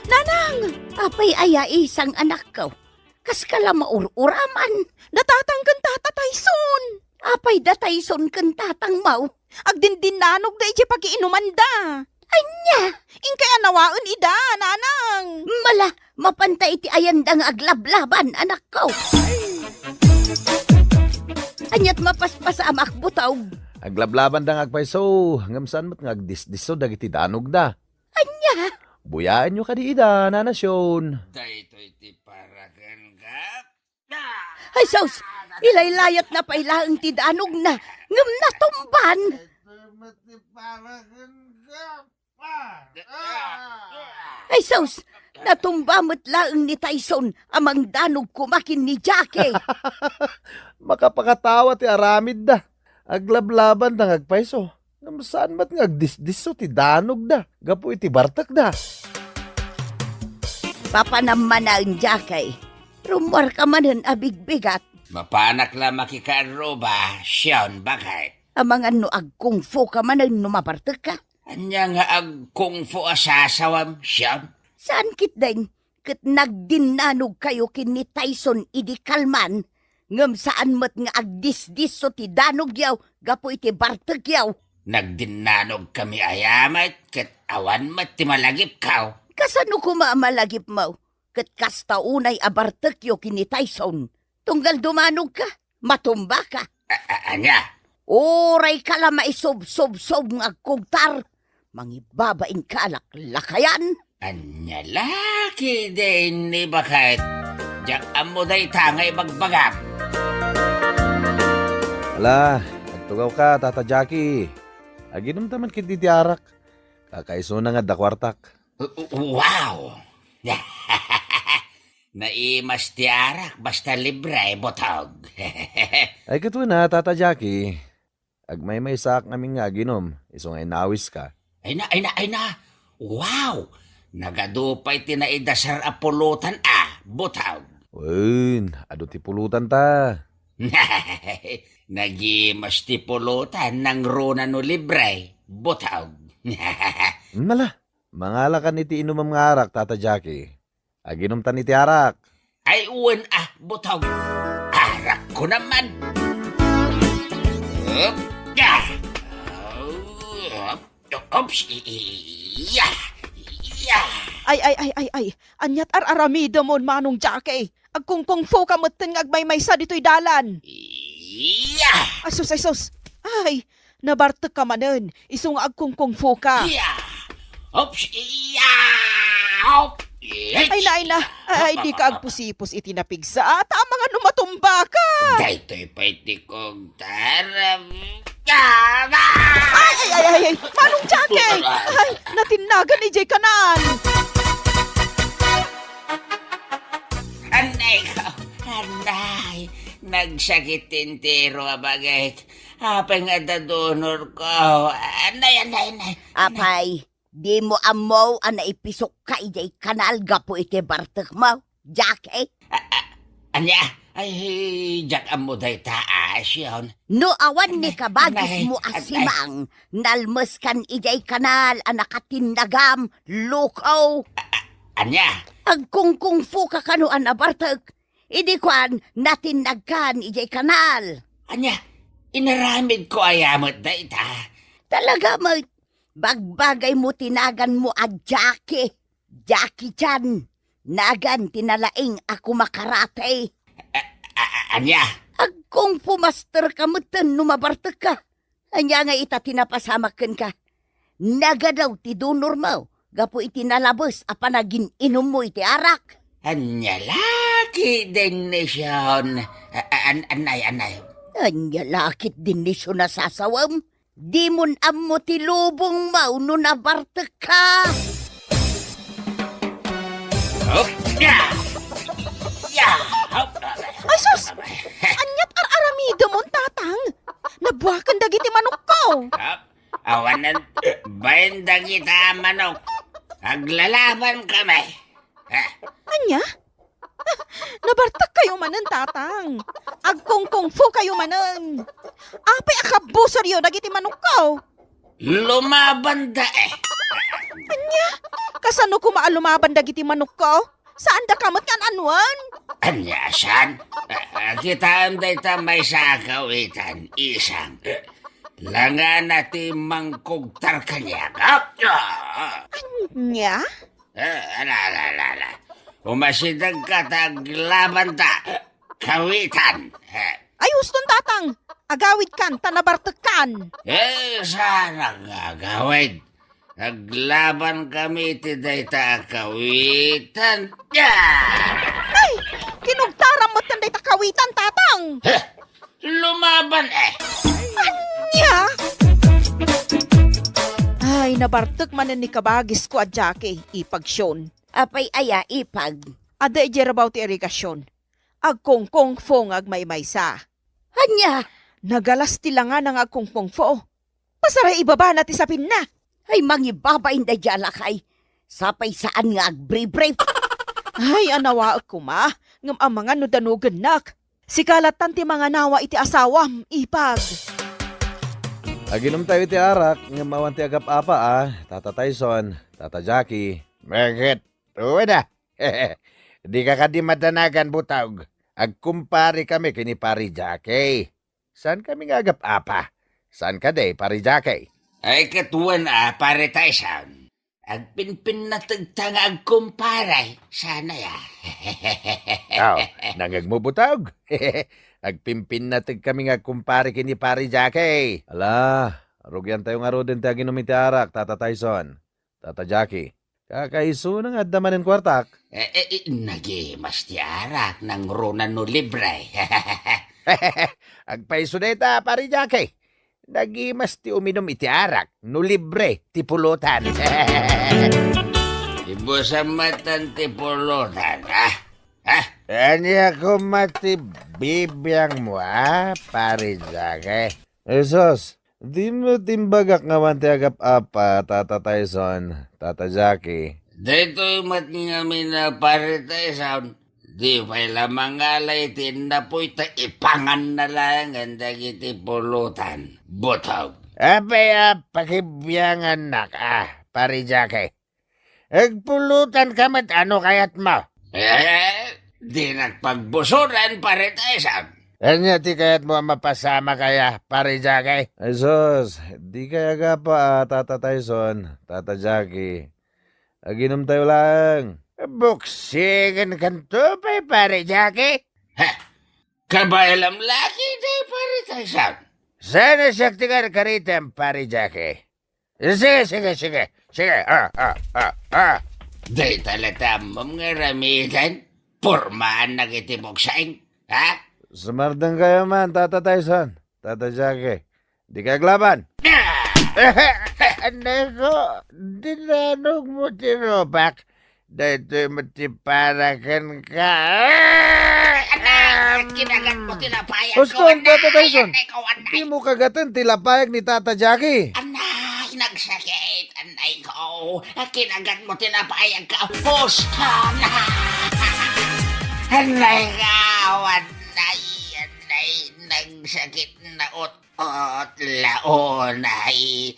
Nanang! Apay aya isang anak ko. Kas kala maururaman. Natatanggan tata Tyson. Apay da Tyson kan tatang mau. Agdindin nanog da iti pag-iinuman da. Anya! Inkay anawaon ida, nanang. Mala, mapantay iti ayandang aglablaban, anak ko. Anyat mapaspas amak butaw. Aglablaban da ngagpaiso, ngamsan mo't ngagdisdiso dagiti danog da. Anya! Buyaan nyo ka di ida, nanasyon. Dahito iti paragan ka. Ay, sos! Ilaylayat na pailaang tidanog na. Ngam natumban. Ay, sos! Natumba mo't laang ni Tyson amang danog kumakin ni Jackie. Makapakatawa ti aramid da. Aglablaban da ngagpaiso. Saan ba't ngagdisdiso ti danog da? Gapo iti bartak da. Papanaman na ang Jackie. Rumor ka manan abigbigat. Mapanak la makikaroba, siyon bakit? Amang ano ag kung fu ka manan numabartek ka. Anya nga ag kung fu asasawam, siyon? Saan kit din? Kat nagdinanog kayo kin ni Tyson idi kalman. Ngam saan mat nga agdisdis so ti danog yaw, gapo iti bartek yaw. Nagdinanog kami ayamat, kat awan mat ti malagip kaw. Kasano kumamalagip mo? Kat kasta unay abartek yo kin ni Tyson. Tunggal dumanog ka, matumba ka. Anya? Oray ka la maisob-sob-sob ng agkugtar. Mangibabain ka lakayan. Anya laki din ni bakit? Diyak amo day tangay magbagam. Ala, nagtugaw ka, Tata Jackie. Aginom taman kit di arak. Kakaiso na nga dakwartak. Wow! Naimas ti arak, basta libre, botog. Ay kato na, Tata Jackie. Agmay-may sak namin nga ginom. Iso nga inawis ka. Ay na. Wow! Nagadupay tinaidasar apulutan botog. Uy, ado ti pulutan ta. Nagimas ti pulutan ng runa no libre, botog. Nala, mangala ka ni ti inom nga arak, Tata Jackie. Aginom ta ni ti arak. Ay uwan botog. Arak ko naman. Oops. Ay. Anyat araramido mon manong Jackie. Agkungkung fo ka mutin nga agmay-maysa dito'y dalan. Asus. Ay, nabartek ka manen. Iso nga agkungkung fo ka. Oops. Ay na. Ay, di ka agpusipos itinapigsa. Tama nga numatumba ka. Daytoy pa'y kong taram. Ay. Manong Jackie. Ay, natinagan ni Jay Kanan. Anay, nagsakit tintero abagay. Apay nga dadonor ko. Anay. Apay, di mo amaw ana ipisok ka ijay kanal gapo iti bartek mo. Jackie, Anya, ay, jak amo day taas yun. no awan ni kabagis Anay, mo asimang, nalmes kan ijay kanal anakatinagam, lukaw. Anya, Agkungkung fu ka kanuan a bartek. Idi kwan natinagkan ijay kanal. anya, inaramid ko ayamot day ta. Talaga mo, bagbagay mo tinagan mo a Jackie. Jackie Chan. Nagan tinalaing ako makarate. Anya, Agkong pumaster ka mutan numabartek ka. Anya nga ita tinapasamakan ka. Naga daw ti donor mo. Gapo itinalabos apa naging inom mo iti arak. anya laki din ni siyon. Anay. Anya lakit din ni siya nasasawam. Di mon ammo ti lubong mo no nabartek ka. Ay, sus! Anyat araramido mon tatang. Nabuhakan dagiti manok ko. Awanan, bayan kita manok. Aglalaban kami. Anya? Nabartak kayo manen, tatang. Agkungkung fu kayo manen. Apay akabusor yun, dagiti manok ko. Lumaban da Anya? Kasano ko maalumaban dagiti manok ko? Saan da kamot kan anwan? Anya, san? Kita anday ta may sakawitan. Isang. Langan natin mangkugtar kanya. Anya? Ala. Umasidag ka taglaban ta. Kawitan. Ay, huston tatang. Agawid kan, tanabartak kan. Sana gagawin. Naglaban kami tiday ta kawitan. Ay, kinugtaran mo tanday takawitan, tatang. Lumaban Anya? Ay, nabartak manen ni kabagis ko at Jackie, ipagsyon. Apay aya ipag. Ada ijerabaw ti irigasyon. Agkongkong fo ng agmaymaysa. Anya? Nagalas ti nga ng agkongkong fo. Pasaray ibaba na ti sapin na. Ay mangibabain da jalakay. Sapay saan nga agbre-brave. Ay, anawa ako ma. Ngam ang mga nudanugan nak. Sikalatan ti mga nawa iti asawam, ipag. Aginom tayo ti arak, nga mawan ti agap-apa Tata Tyson, Tata Jackie. Bakit? Tuwa na. Di ka kadi madanagan butawg. Agkumpari kami kini Pari Jackie. Saan kami nga agap-apa? Saan ka day, Pari Jackie? Ay katuan pare Tyson. Agpinpin na tagtanga agkumparay. Sana ya. Nangag mo butawg. Agpimpin na kami nga kumpari kini Pari Jackie. Ala, rugyan tayo nga ro din ti aginom iti arak, Tata Tyson, Tata Jackie. Kakaiso na nga damanin kwartak. Nagimas ti arak ng runa no libre. Agpaiso na ita, pare Jackie. Nagimas ti uminom iti arak, no libre, ti pulutan. Ibo sa matan ti pulutan, ha? Anya ko mati bibiyang mo, pare Jackie. Esos, di mo timbagak nga man ti agap apa, Tata Tyson, Tata Jackie. Dito'y matingami na paritay sound. Di pa'y lamang alay tinapoy ta ipangan na lang ang dagiti pulutan. Butog. Abay, pakibiyangan na ka, pare Jackie. Agpulutan ka mat ano kayat mo? Di nagpagbusuran paritay sound. Anya ti kayat mo mapasama kaya, pare Jackie? Esos, di kaya ga pa, Tata Tyson, Tata Jackie. Aginom tayo lang. Buksigan kanto pa, pare Jackie. Kabaylam laki day paritay sound. Sana saktikan karitem, pare Jackie. Sige. Day talatam mga ramitan. Purmaan na kitibuksain. Ha? Sumardang kayo man, Tata Tyson, Tata Jackie. Di ka aglaban. Nako, dinanog mo tinobak. Dahil matiparakan ka. Kinagat mo tinapayag Gusto ang Tata Tyson. Di mo kagatan tilapayag ni Tata Jackie. Anay, nagsakit. Anay ko. Kinagat mo tinapayag ka. Pusta na. Anay ka. Anay. Nagsakit na ot-ot. Laonay.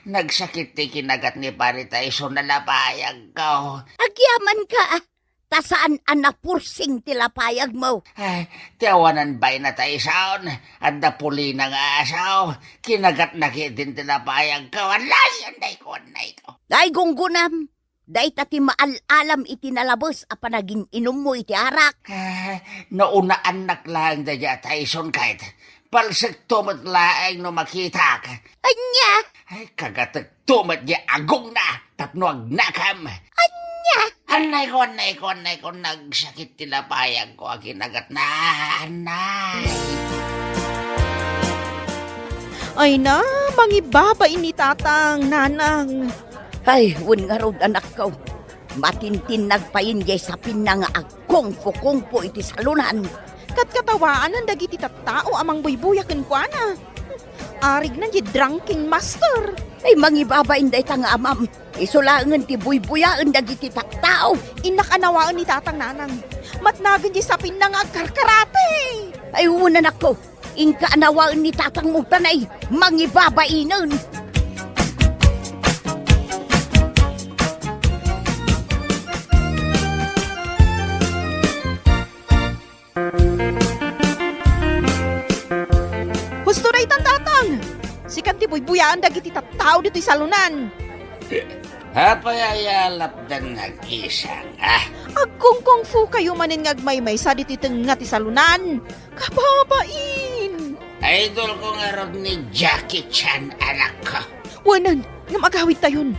Nagsakit ti kinagat ni Paritay so nalapayag ko. Agyaman ka, tasaan anapursing tilapayag mo. Tiawanan ba'y na tayo saon? At napuli na nga asaw. Kinagat na kitin tinapayag ko. Anay ko. Day gunggunam, day tati maalalam iti nalabos a panagin inom mo iti arak. Nauna anak lang da ya Tyson kahit. Palsik tumat laeng no makita ka. Anya? Ay, kagatag tumat ya agong na. Tapno agnakam. Anya? Anay ko. Nagsakit tilapayag ko. Kinagat na. Anay. Ay na, mangibaba ini tatang, nanang. Ay, wun nga rod anak ko. Matintin nagpayin jay sa pinang agkong po iti salunan. Kat katawaan ang dagiti tattao amang buybuyaken kwa na. Arig na di drunking master. Ay, mangibabain day tanga amam. Isulangan ti buybuyaan dagiti tattao. Inakanawaan ni tatang nanang. Matnagan di sa pinang agkarkarate. Ay, unan ako. Inkaanawaan ni tatang mo tanay. Mangibabainan. Gusto na itang tatang. Sikat ti buybuyaan dagiti tattao dito sa salunan. Hapayayalap dan nag-isang, Agkong kung fu kayo manin ngagmaymay sa dito nga ti salunan. Kababain. Idol ko nga rod ni Jackie Chan, anak ko. Wanan, nga magawid tayon.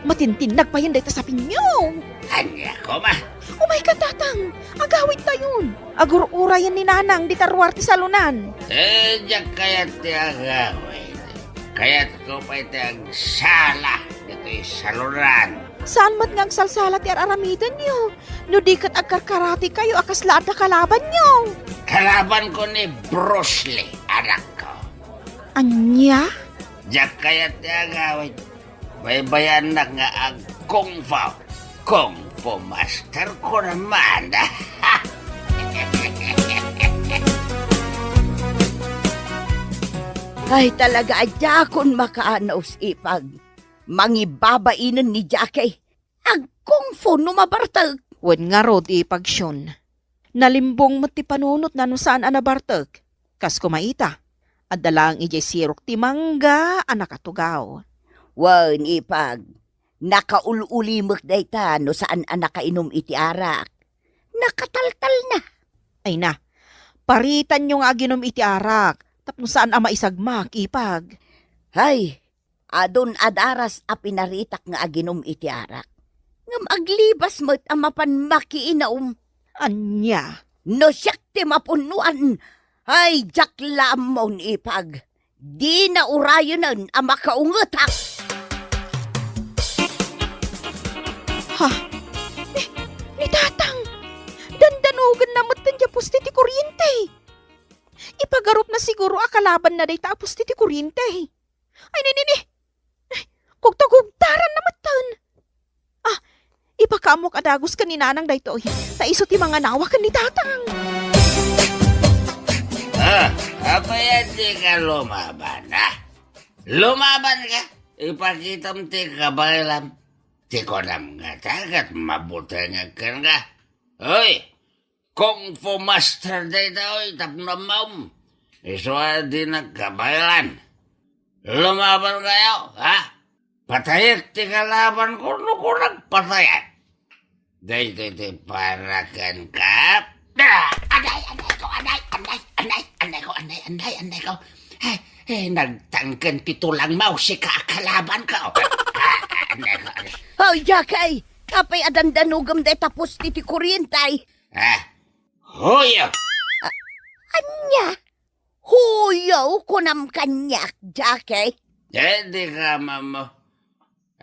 Matintin nagpayan dito sa pinyo. Anya ko ma. Oh my God, tatang. Agawid tayon. Agur-urayan ni nanang di tarwar ti salunan. Diyak kayat ti agawin. Kayat ko pa iti agsala dito'y saluran. Saan mat nga agsalsala ti aramidan nyo? No di kat agkarkarati kayo akas laad na kalaban nyo. Kalaban ko ni Bruce Lee, anak ko. Anya? Diyak kayat ti agawin. Baybayan na nga ang Kung Fu. Kung Fu Master ko naman. Ay, talaga adya kon makaanaos ipag. Mangibabainan ni Jackie. Agkong fu numabartag. Wen nga rod ipagsyon. Nalimbong mo ti panunot na no saan anabartag. Kas kumaita. Adalang ijay sirok ti mangga anakatugaw. Wan ipag. Nakaululimok dayta no saan nakainom iti arak. Nakataltal na. Ay na, paritan nyo nga ginom iti arak. Tapno saan ama isagmak ipag. Hay, Adon adaras a pinaritak nga aginom iti arak. Ngam aglibas mo't amapan makiinaum. Anya, No siyak ti mapunuan. Ay, jaklam mo ipag. Di na urayonan ang makaungutak. ha? Ni tatang, dandanugan na matan niya pusti ti kuryente. Ipagarup na siguro akalaban na day tapos ti kuryente. Ay, nini, kugtagugtaran na matan. Ipakamok adagos ka ni nanang daytoy. Taiso ti mga nawa ka ni tatang. Apa yan di ka lumaban, Lumaban ka? Ipakita mo ti kabaylam. Ti konam nga tagat mabutang ka nga. Hoy, Kung Fu Master day daw tapnamam. Iswa din nagkabaylan. Lumaban kayo, Patayat ti kalaban ko no ko nagpatayat. Day parakan ka. Anday ko. Nagtangkan titulang mau si kakalaban ka. Anday ko. Hoy, Jakay! Kapay adandanugam day tapos ti kuryentay. Huyo! Anya? Huyaw kunam kanyak, Jakay. Jadi ka, mamo.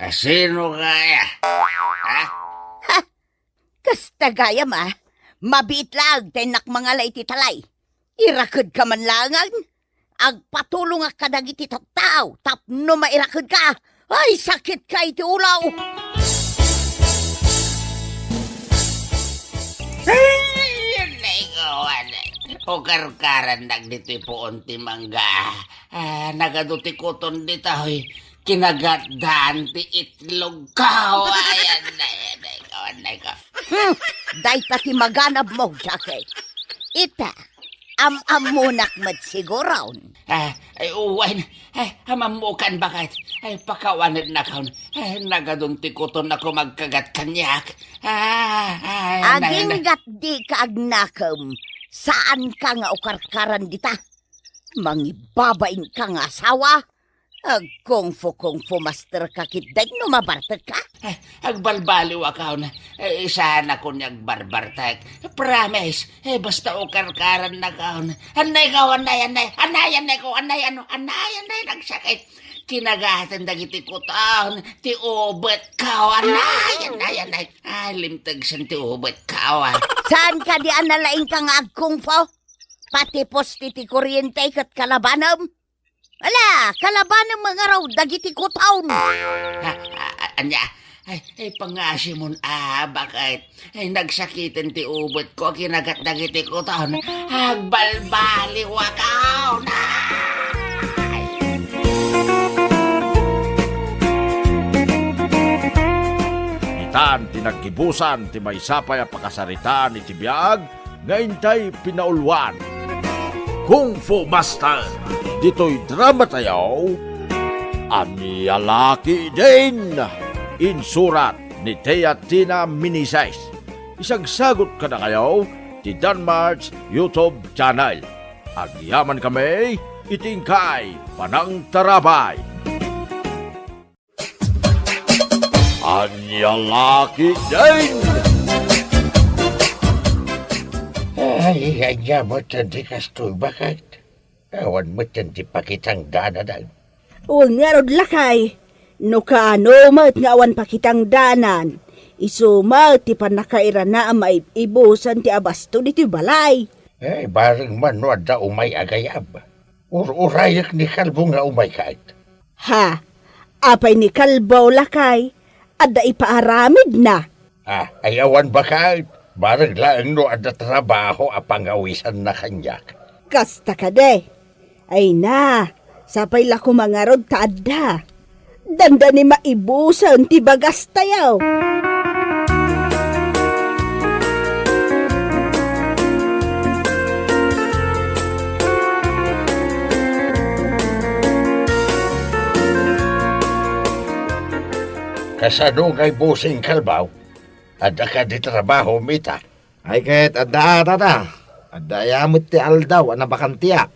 Sino kaya? Kasta gaya ma. Mabitlag tenak mga lay titalay. Irakod ka man langan. Agpatulong ka kadagiti tattaw. Tapno mairakod ka. Ay, sakit ka iti ulaw. O karkaran nagdito'y poon ti mangga. Nagaduti kuton dito'y kinagatdaan ti itlog ka. Anday ko. Day ti maganab mo, Jakay. Ita, amamunak matsiguraon. Ay uwan. Hamamukan bakit? Ay pakawanid na kaon. Nagadunti kuton ako magkagat kanyak. Aging gat di ka agnakam. Saan ka nga ukarkaran dita? Mangibabain ka nga asawa? Kung fu master ka kitdag no mabartag ka? Agbalbaliw akaw na. Isahan ako niyag barbartag. Promise. Basta ukarkaran na kaon. Anay ko. Anay, nagsakit. Kinagatan dagiti kutawan. Ti ubet ka. Anay. Limtag san ti ubet ka. Saan ka di analaing ka nga kung fu? Pati posti ti kuryente kat kalabanam? Ala, kalabanam mga raw dagiti kutawn. Anya, pangasi mon bakit? Nagsakitin ti ubot ko, kinagat dagiti ko taon. Agbalbali wakaw na! Itan tinagkibusan ti may sapay a pakasaritaan iti biag, ngayon tay pinaulwan. Kung Fu Master, dito'y drama tayo, Anyalaki din, insurat ni Thea Tina Minisays. Isagsagot ka na kayo ti Danmarks YouTube channel. Agyaman kami, itingkay panang tarabay. Anyalaki din! Ay, anya mo tandi kastoy bakit? Awan mo tandi pakitang danadan. Huwag nga rod lakay. No kaano mat nga awan pakitang danan. Isumat ti panakaira na ang maibusan ti abasto diti balay. Bareng man no da umay agayab. Urayak ni kalbo nga umay kahit. Ha? Apay ni kalbaw lakay. Adda ipaaramid na. Ay awan ba kahit? Bareng laeng no ada trabaho apangawisan na kanyak. Kasta ka de. Ay na, sapay lako mga rod taadda. Danda ni maibusan ti bagas tayaw. Kasano ngay busing kalbaw? Ada ka di trabaho, mita. Ay kahit adda ata. Adda yamot ti aldaw, anabakan tiyak.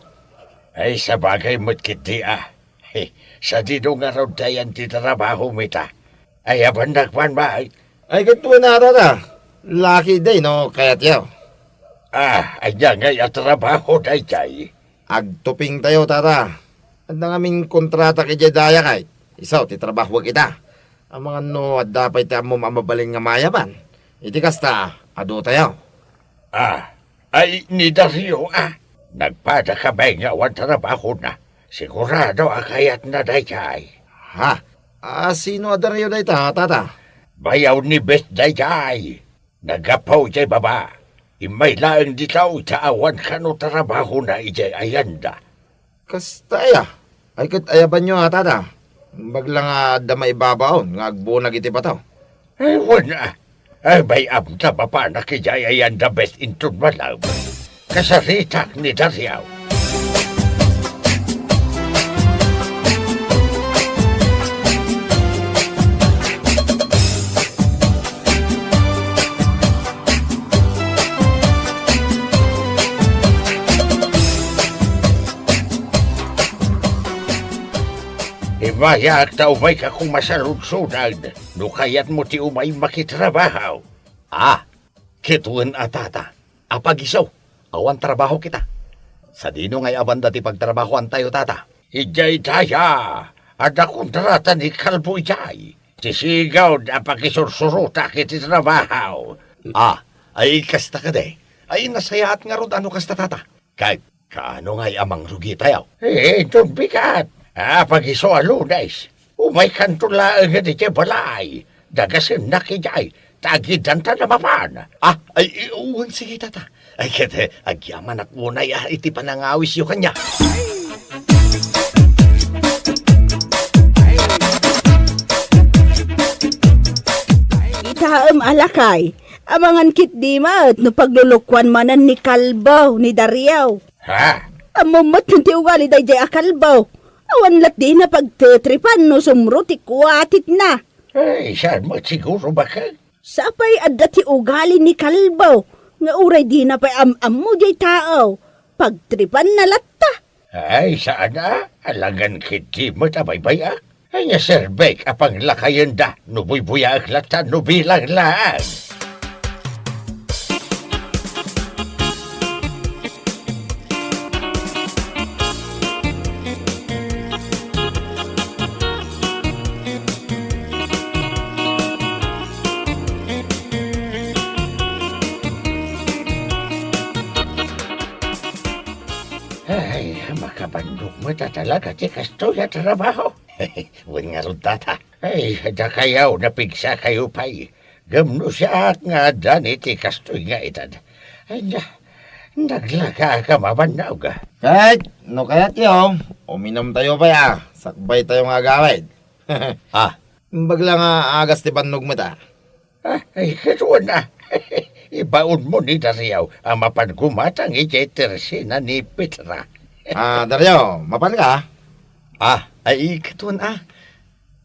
Ay sabagay mo't kiti Sa dinong araw dayan ti trabaho mita. Ay abandak man ba? Ay, ganito na tata. Laki day, no? Kaya't yaw. Anya ngay at trabaho day jay. Agtuping tayo, tata. At nang aming kontrata kay Jedaya kay. Isaw, titrabaho kita. Ang mga no, at dapat tayo mo mamabaling nga mayaban. Iti kasta, ado tayo. Ay ni Dario Nagpada ka ba nga wan trabaho na? Sigurado akayat na day jay. Ha? Sino adaryo day ta, tata? Bayaw ni Best day jay. Nagapaw jay baba. Imay laang ditaw awan ka no trabaho na ijay ayanda. Kastaya. Ay kat ayaban nyo ha, tata. Baglang damay babaon, nga agbunag iti pataw. Ay wana. Ay bayam ta baba na kijay ayanda best intun malaw. Kasaritak ni Dariaw. Imayak ta umay ka kung masaludsunan, no kayat mo ti umay makitrabahaw. Kituan atata, apagisaw, awan trabaho kita. Sa dino ngay abanda ti pagtrabahoan tayo tata. Ijay taya, ada kontrata ni Kalbo ijay. Tisigaw na pakisursuruta kiti trabahaw. Ay kasta ka de, ay nasayaat nga rod ano kasta tata. Kay, kaano ngay amang rugi tayo? Doon bigat. Pag-iso alunes, umay kantula nga di balay, dagasin na kijay, tagidan ta namapan. Ay, uwan sige tata. Ay, kete, agyaman at unay, iti panangawis yung kanya. Itaam alakay, amangan kit di mat, no paglulukwan manan ni Kalbaw, ni Dariaw. Amumot ti ugali day jay akalbaw. Awan lat di na pagtetripan no sumro ti kuatit na. Ay, saan mo siguro baka? Sapay adda ti ugali ni Kalbaw. Nga uray di na pa'y am mo jay tao. Pagtripan na latta. Ay, saan na? Alangan kiti mo tabaybay Ay, nga serbek apang lakayan da. Nubuy-buya ak lata, nubilang laan. Ay, makabandok mo ta talaga ti kasto ya trabaho. Wan nga ron tata. Ay, da kayaw napigsa kayo pa'y. Gamno siya at nga dani ti kasto nga itad. Ay, naglaga ka mabanaw ka. Kahit, no kaya't yaw, uminom tayo pa ya. Sakbay tayo nga gawid. Baglang agas ti bandog mo ta. Ay, katuan na. Ibaon mo ni Dariaw ang mapangumatang ijay-tersina ni Petra. Dario, mapan ka? Ay, katuan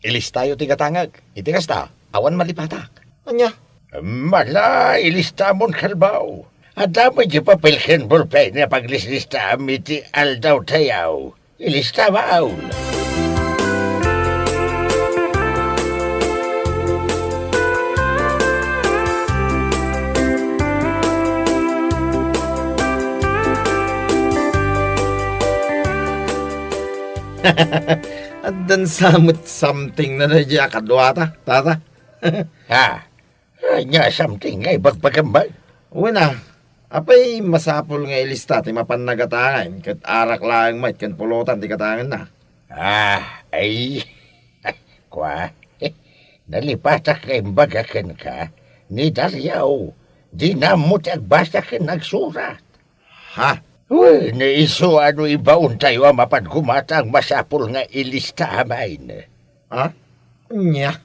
Ilis tayo tigatangag. Itikas ta, awan malipatak. Anya? Mala, ilista mon Kalbaw. Adamay di papilken bulpen na paglisista amiti aldaw tayaw. Ilista baon. At dan samot something na na diya kadwa ta, tata. Anya something ngay bagpagambay. Uwi na, apay masapol nga ilista ti mapan nagatangan, kat arak lang mait, kan pulutan ti katangan na. Ay, kwa, nalipatak kay bagakan ka, ni Dariaw, di na mo tagbasakan nagsurat. Uy, naiso ano ibaon tayo ang mapangumatang masapol nga ilista amain. Nya.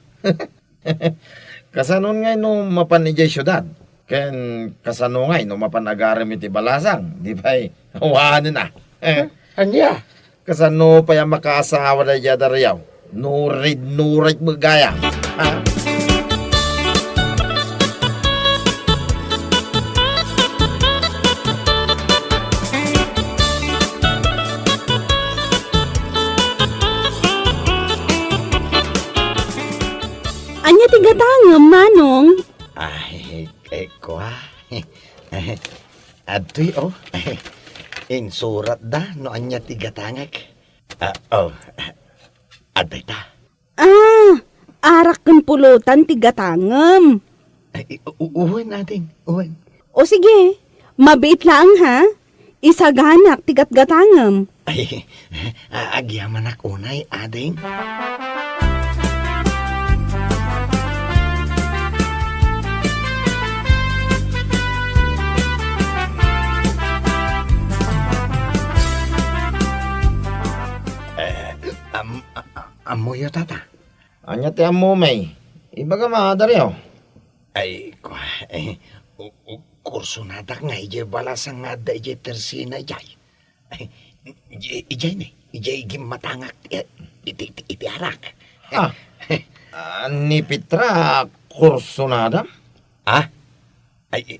Kasanon nga no mapan ni Jay syudad. Ken kasano nga no mapan agaram iti balasang. Di ba'y hawahan na. Anya? Kasano pa yung makaasawa na diya Dariaw. Nurid magaya. nga manong? Ay, kwa. Atoy, oh. Insurat da, no anya tigatangag. Aday ta. Arak kan pulutan tigatangam. Ay, uwan natin, uwan. O sige, mabait lang ha. Isaganak tigat-gatangam. Ay, agyaman akunay, ading. Amoyo tata. Anya ti amo may. Ibaga madaryo. Ay, kwa, kurso nadak nga, ije balasang nga da ije tersina jay. Ay, ije ni, ije gimatangak, iti arak. Ni Petra, kurso nada? Ay,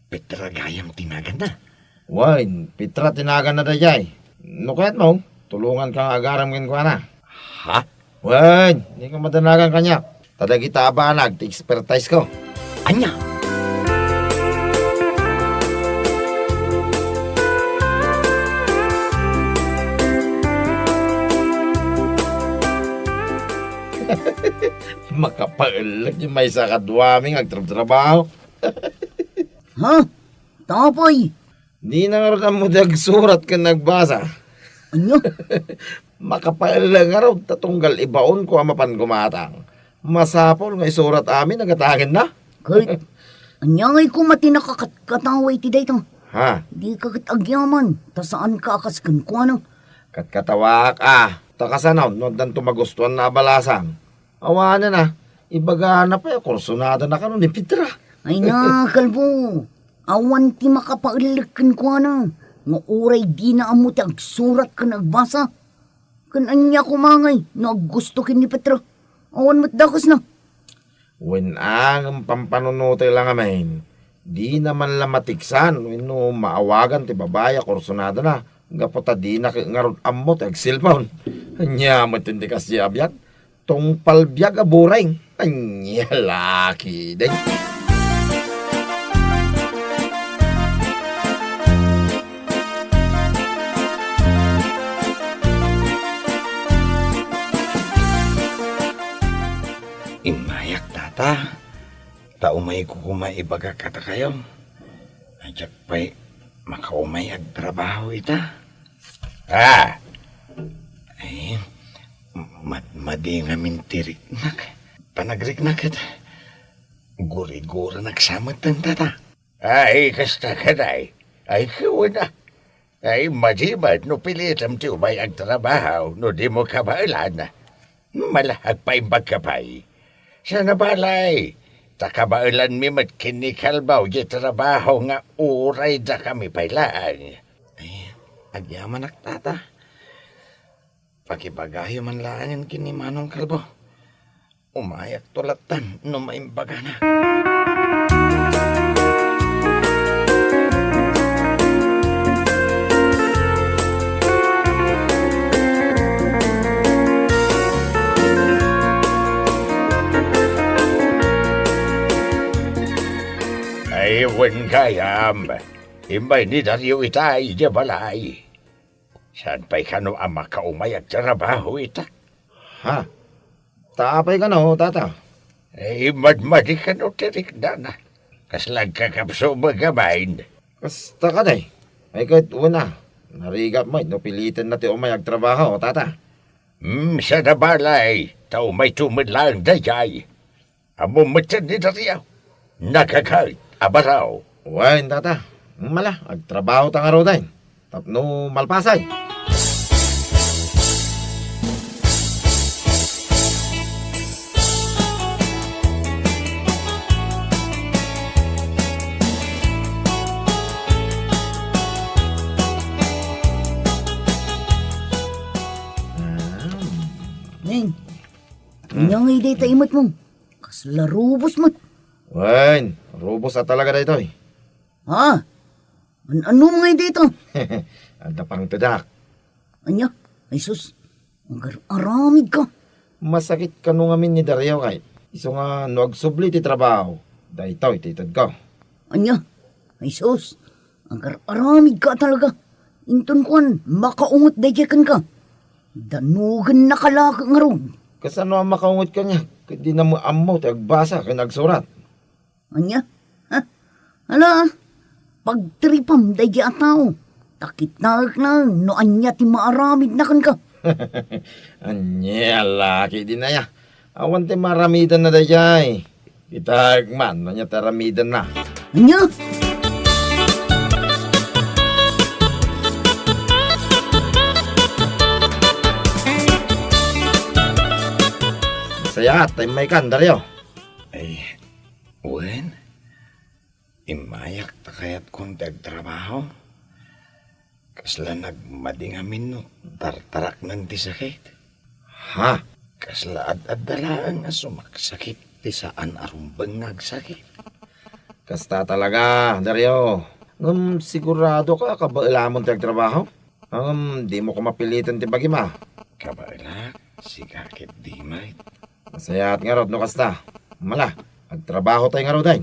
Petra gayam tinagan na. Why, Petra tinagan na dayay. No kahit mo, tulungan kang agaram kin ko na. Ha? Why, hindi ka madanagan kanya. Tada kita abanag, ti-expertise ko. Anya? Makapailag yung may sakadwaming agtrabaho. Ha? Tapoy? Di na nga rin mo surat ka nagbasa. Ano? Makapailag nga rin, tatunggal ibaon ko ang mapan gumatang. Masapol nga isurat amin, nagatangin na. Kahit, anyangay ko mati nakakataway ti dayto. Ha? Di ka agyaman, ta saan ka akaskan ko ano? Katkatawak takasanaw, no dan tumagustuhan na balasang. Awanan na, ibaga na pa, kursunada na ka nun ni Petra. Ay na, kalbo. Awan ti makapailikan ko ano. Nga oray di na amo ti agsurat ka nagbasa. Kan anya ko mangay, naggusto kin ni Petra. Awan matdakas na. When ang pampanunutoy lang amin, di naman lang matiksan, when no maawagan ti babaya, kursunada na. Gapota di na ngarod amot, ag-cellphone. Anya mo tindi kasi abyan. Tong palbiyag aburing. Anya laki din. Imayak tata. Taumay ko kumaibaga kata kayo. Ajak pa'y makaumay ag trabaho ita. Ay, madi nga mintirik nak. Panagrik na kita. Guri-gura nagsamot ng tata. Ay, kasta ka day. Ay, kawana. Ay, majibad no pilitam ti umay ang trabaho no di mo kabailan. Malahag pa imbag ka pa'y. Sana balay. Takabailan mi mat kinikalbaw di trabaho nga uray da kami pailaan. Ay, agyaman ak tata. Pakibagayo man laangan kini Manong Kalbo. Umayak tulatan no maimbaga na. Ay, wen kayam. Imbay ni Dario itay di balay. Saan pa'y kano ang makaumay at trabaho ita? Ha? Taapay ka na ho, tata. Ay, madmadi ka no tirik na. Kaslag kakapso magamain. Kasta ka day. Ay kahit una, narigap mo, no pilitan na ti umayag trabaho, tata. Sa nabalay, tao may tumadlang dayay. Amo matyan ni Dario. Nakakait, abaraw. Wain, tata. Mala, agtrabaho tang araw day. Tapno malpasay. Neng, anyangay day taimot mo. Kaslarubos mo. Wain, rubos na talaga day toy. Ha? Ano mga dito? Ada pang tadak. Anya? Ay sus, aramid ka. Masakit ka nung amin ni Dario kay. Iso nga, no agsubli ti trabaho. Dahito, ititad ko. Anya, ay sus, ang aramid ka talaga. Inton kuan, makaungot daykan ka. Danugan na kalaka nga ron. Kasano ang makaungot ka niya? Kadi na mo amo, ti agbasa, kay nagsurat. Anya, ha? Hala, pagtripam dayja tao. Takit na, no anya ti maaramid na kan ka. Anya, laki din na ya. Awan ti maramidan na dayay. Itag man, nanya taramidan na. Anya? Saya, tayo may kandaryo. Ay, wen, imayak ta kayat kong trabaho. Kasla nagmadingamin no, tartarak ng ti sakit. Ha? Kasla ad-adalaan nga sumaksakit ti saan arumbang nagsakit. Kasta talaga, Dario. Sigurado ka, kabailamon tayo trabaho? Di mo ko mapilitan ti bagima. Kabailak, sigakit di may. Masayat nga rod, no kasta. Mala, agtrabaho tayo nga rod ay.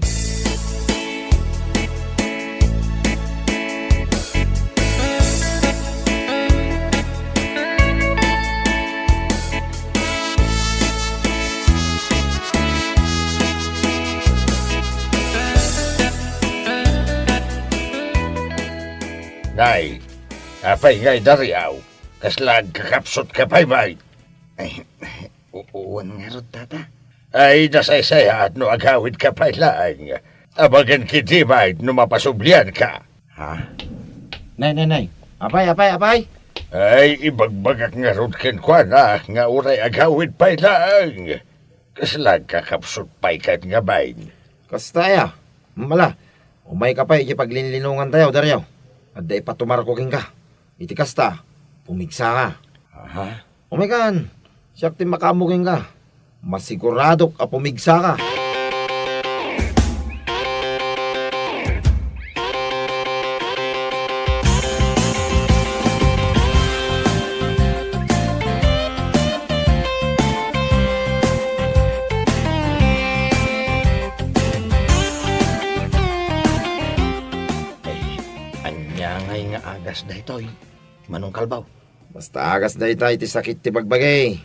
Nay, apay ngay dariaw. Kaslag kakapsot ka pa'y may. Ay, uuwan nga rod, tata. Ay, nasaysayat no agawid ka pa'y laang. Abagan kiti may no mapasublian ka. Ha? Nay. Apay. Ay, ibagbagak nga rod ken kwa na, nga uray agawid pa'y laang. Kaslag kakapsot pa'y kat nga bayn. Kasta ya. Mala, umay ka pa, ikipaglinlinungan tayo, Dario. At da ipatumarkoking ka. Iti kasta, pumigsa ka. Aha. Umikan, siyak ti makamugin ka. Masigurado ka pumigsa ka. Anyangay nga agas daytoy. Manong kalbaw. Basta agas dahi tayo ti sakit ti bagbagay.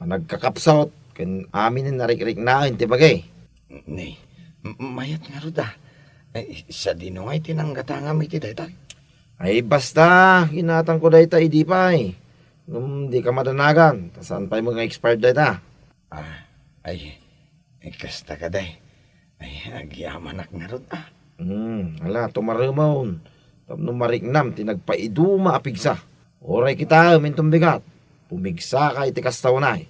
Managkakapsot, ken amin na narik-rik na ti bagay. Ni, mayat nga ruda. Ay, sa dino ngay tinanggatangam iti daytoy. Ay basta, ginatang ko dahi tayo di pa eh. Di ka madanagan, saan pa yung mga expired dahi ta? Ay, kasta ka day. Ay, agyamanak nga ruda. Ala, tumarimon. Tapno mariknam, tinagpaiduma apigsa. Oray kita, mintong bigat. Pumigsa ka iti kastaw na eh.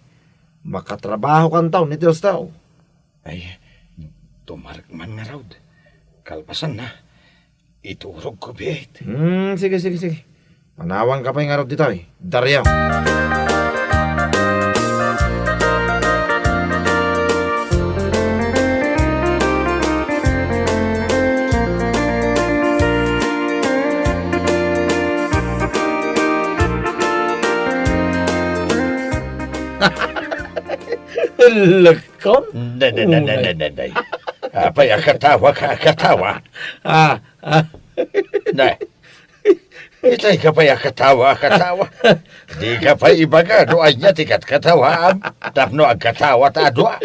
Makatrabaho kan taon, iti taw. Ay, tumarikman nga raw. Kalpasan na. Iturog ko biyet. Sige. Manawang ka pa yung araw dito eh. Dario. Lakon? Day. Apay, akatawa ka, akatawa. Day. Itay ka pa'y akatawa. Di ka pa'y ibaga, doay niya tikat katawa. Tapno agkatawa ta doa.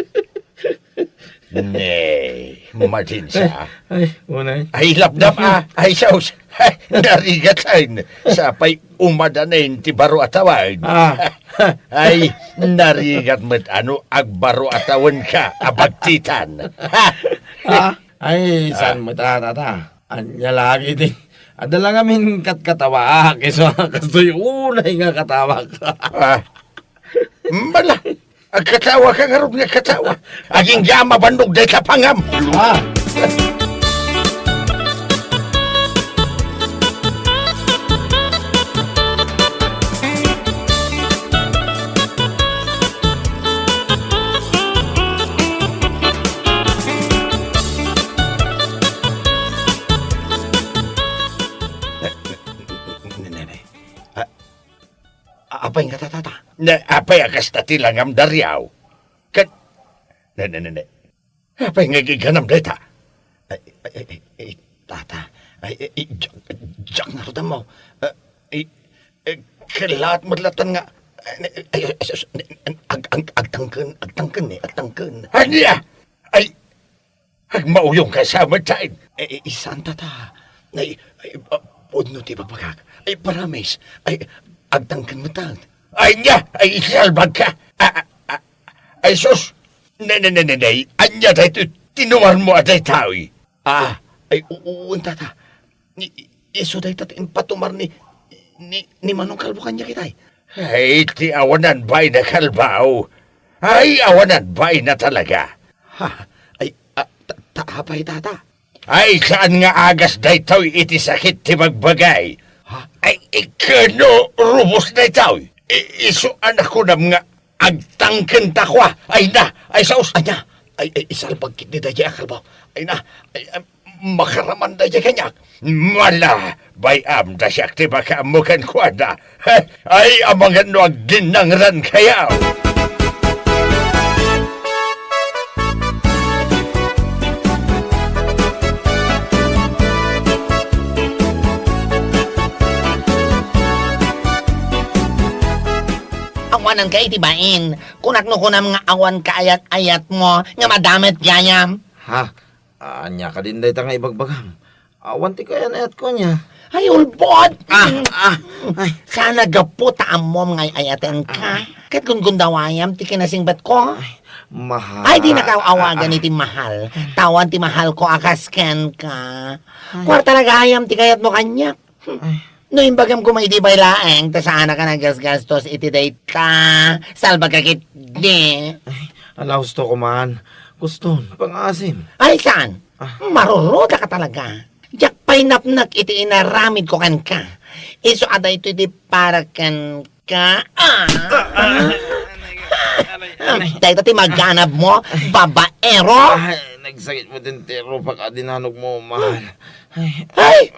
Nay, matin siya. Ay, unay. Ay, lapdap Ay, saus. Ay, narigatain. Sa pa'y umadanin ti baro atawan. Ay, narigat met agbaro atawan ka, abagtitan. Ay, saan mo ta? Anya lagi din. Adala ngamin katkatawa, kiso kastoy unay nga katawa ka. Mala, agkatawa ka nga nga katawa. Aging gama bandog day kapangam. Apay nga tatata. Apay akas tatilangam daryaw. Ne. Apay nga giganam data. Tata. Diyak nga rin mo. Kalat madlatan nga. Agtangken. Hanya! Ay, agmauyong kasama tayo. Isan tata. Podno ti pagpagak. Ay, paramis. Ay, agtangken mo tayo. Ay niya! Ay, isalbag ka. Ay, sus! Nay. Anya tayo tinuwan mo atay tao. Ay, uun tata. Iso tayo tatin patumar ni Manong Kalbo kanya kitay. Ay, ti awanan bay na kalbaw. Ay, awanan bay na talaga. Ay, taapay tata. Ay, saan nga agas day tao iti sakit ti magbagay? Ay, ikano rubos day tao. Iso anak ko nam nga agtangken takwa. Ay na, ay saus. Anya, ay isalpag kit ni day kalbaw. Ay na, makaraman day kanyak. Mala, bayam da siya ti baka amukan kwada. Ay, amangan no agdinangran kayaw. Awanan ka itibain. Kunakno ko na mga awan ka ayat-ayat mo nga madamit gayam. Ha? Anya ka din day nga ibagbagam. Awan ti kaya na ko niya. Ay, ulbod! Ay, sana gaputa mo mga ayatan ka. Kat kung gundawayam, ti kinasing bat ko. Mahal. Ay, di nakawagan iti mahal. Tawan ti mahal ko, akasken ka. Kwarta nagayam, ti kayat mo kanya. No, imbagam ko may di bay laeng, ta sana ka nagasgastos iti date ka. Salba ka kit di. Ala, gusto ko man. Gusto, pangasim. Ay, saan? Maruruda ka talaga. Jak pa'y napnak iti inaramid ko kan ka. Iso ada ito iti para kan ka. Dahil ti magganap mo, babaero. Nagsakit mo din tero pag adinanog mo, mahal. Ay!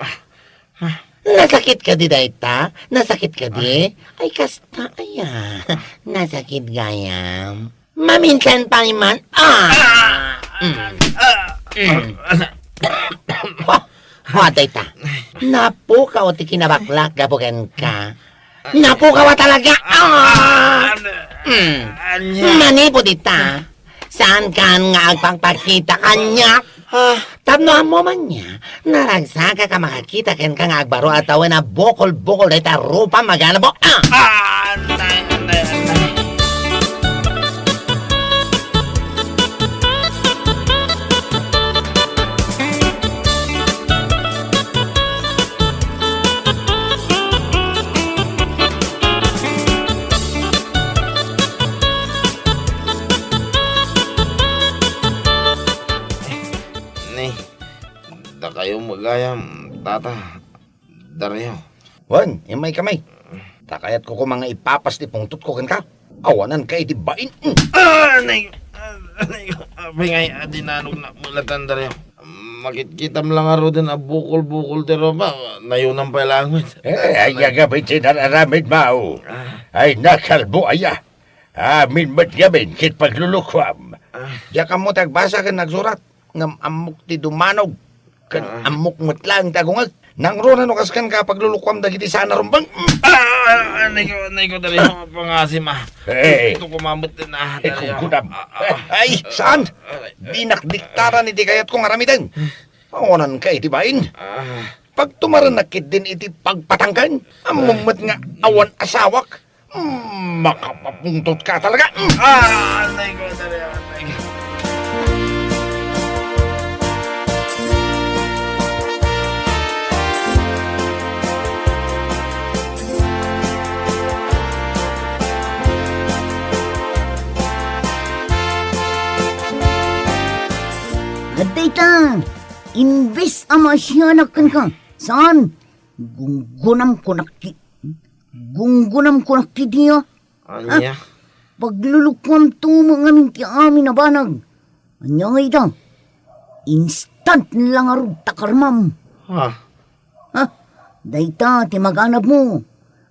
Nasakit ka di dayta? Nasakit ka di? Ay, kasta, aya. Nasakit gayam. Maminsan pa man. Dayta. Napukaw ti kinabaklak gabugan ka. Napukaw talaga. Manipo dita. Saan kan nga agpangpakita kanya? Tabnoan mo man niya. Naragsaka ka makakita ken ka nga agbaro at tawa na bukol-bukol dita rupa magana po. Da kayo magayam, tata. Daryo. Wan, imay kamay. Takayat ko mga ipapas ni pungtot ko kan ka. Awanan ka iti bain. Ngay, adinanog na mulatan daryo. Makitkitam lang aro din a bukol-bukol tero ba? Nayunang pa langit. Ay, agabay tinararamid mao. Ay, nakalbo aya. Amin mat gamin kit paglulukwam. Diya ka mo tagbasa ka nagsurat. Ngam amok ti dumanog. Kan amok mo't lang tagungag. Nang rona no kaskan ka paglulukwam dagiti sana rumbang. Anay ko daryo pangasim Ito kumamot din na daryo. Ay, saan? Dinakdiktaran iti kayat kong aramidan. Awanan ka iti bain. Pag tumaranakit din iti pagpatangkan. Amumot nga awan asawak. Makapapungtot ka talaga. Anay ko daryo. Dayta, imbes amasyanak ka. Saan? Gunggunam ko nakki diya. Anya? Paglulukwam to mga minti amin na banag. Anya nga ita? Instant lang arug takarmam. Dayta, timaganap mo.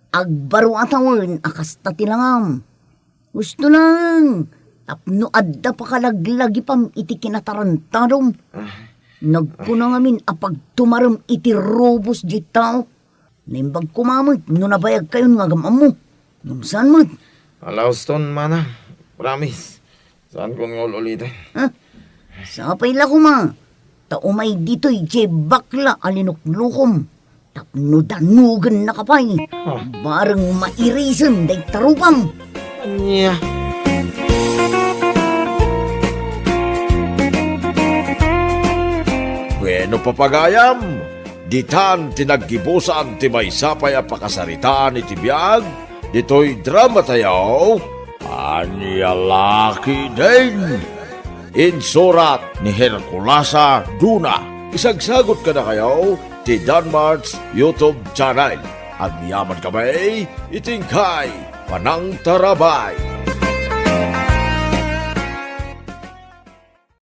Agbaro atawin, akas tatilangam. Gusto lang. Tapno adda pa kalaglagi pam iti kinatarantarom. Nagpuna ngamin apag tumaram iti robos di tao. Naimbag kumamit, no nabayag kayo nga gamam mo. Saan mo? Alauston, mana. Promise. Saan ko nga ulitin? Sapay la kuma. Taumay dito'y je bakla alinuklukom. Tapno danugan na kapay. Barang mairisan day tarupam. Anya. Bueno papagayam, ditan tinaggibusan ti may sapay a pakasaritaan iti biyag, dito'y drama tayo, Anya Laki din. Insurat ni Herculasa Duna. Isagsagot ka na kayo ti Danmar's YouTube channel. Agyaman kami, itingkay, Panang Tarabay.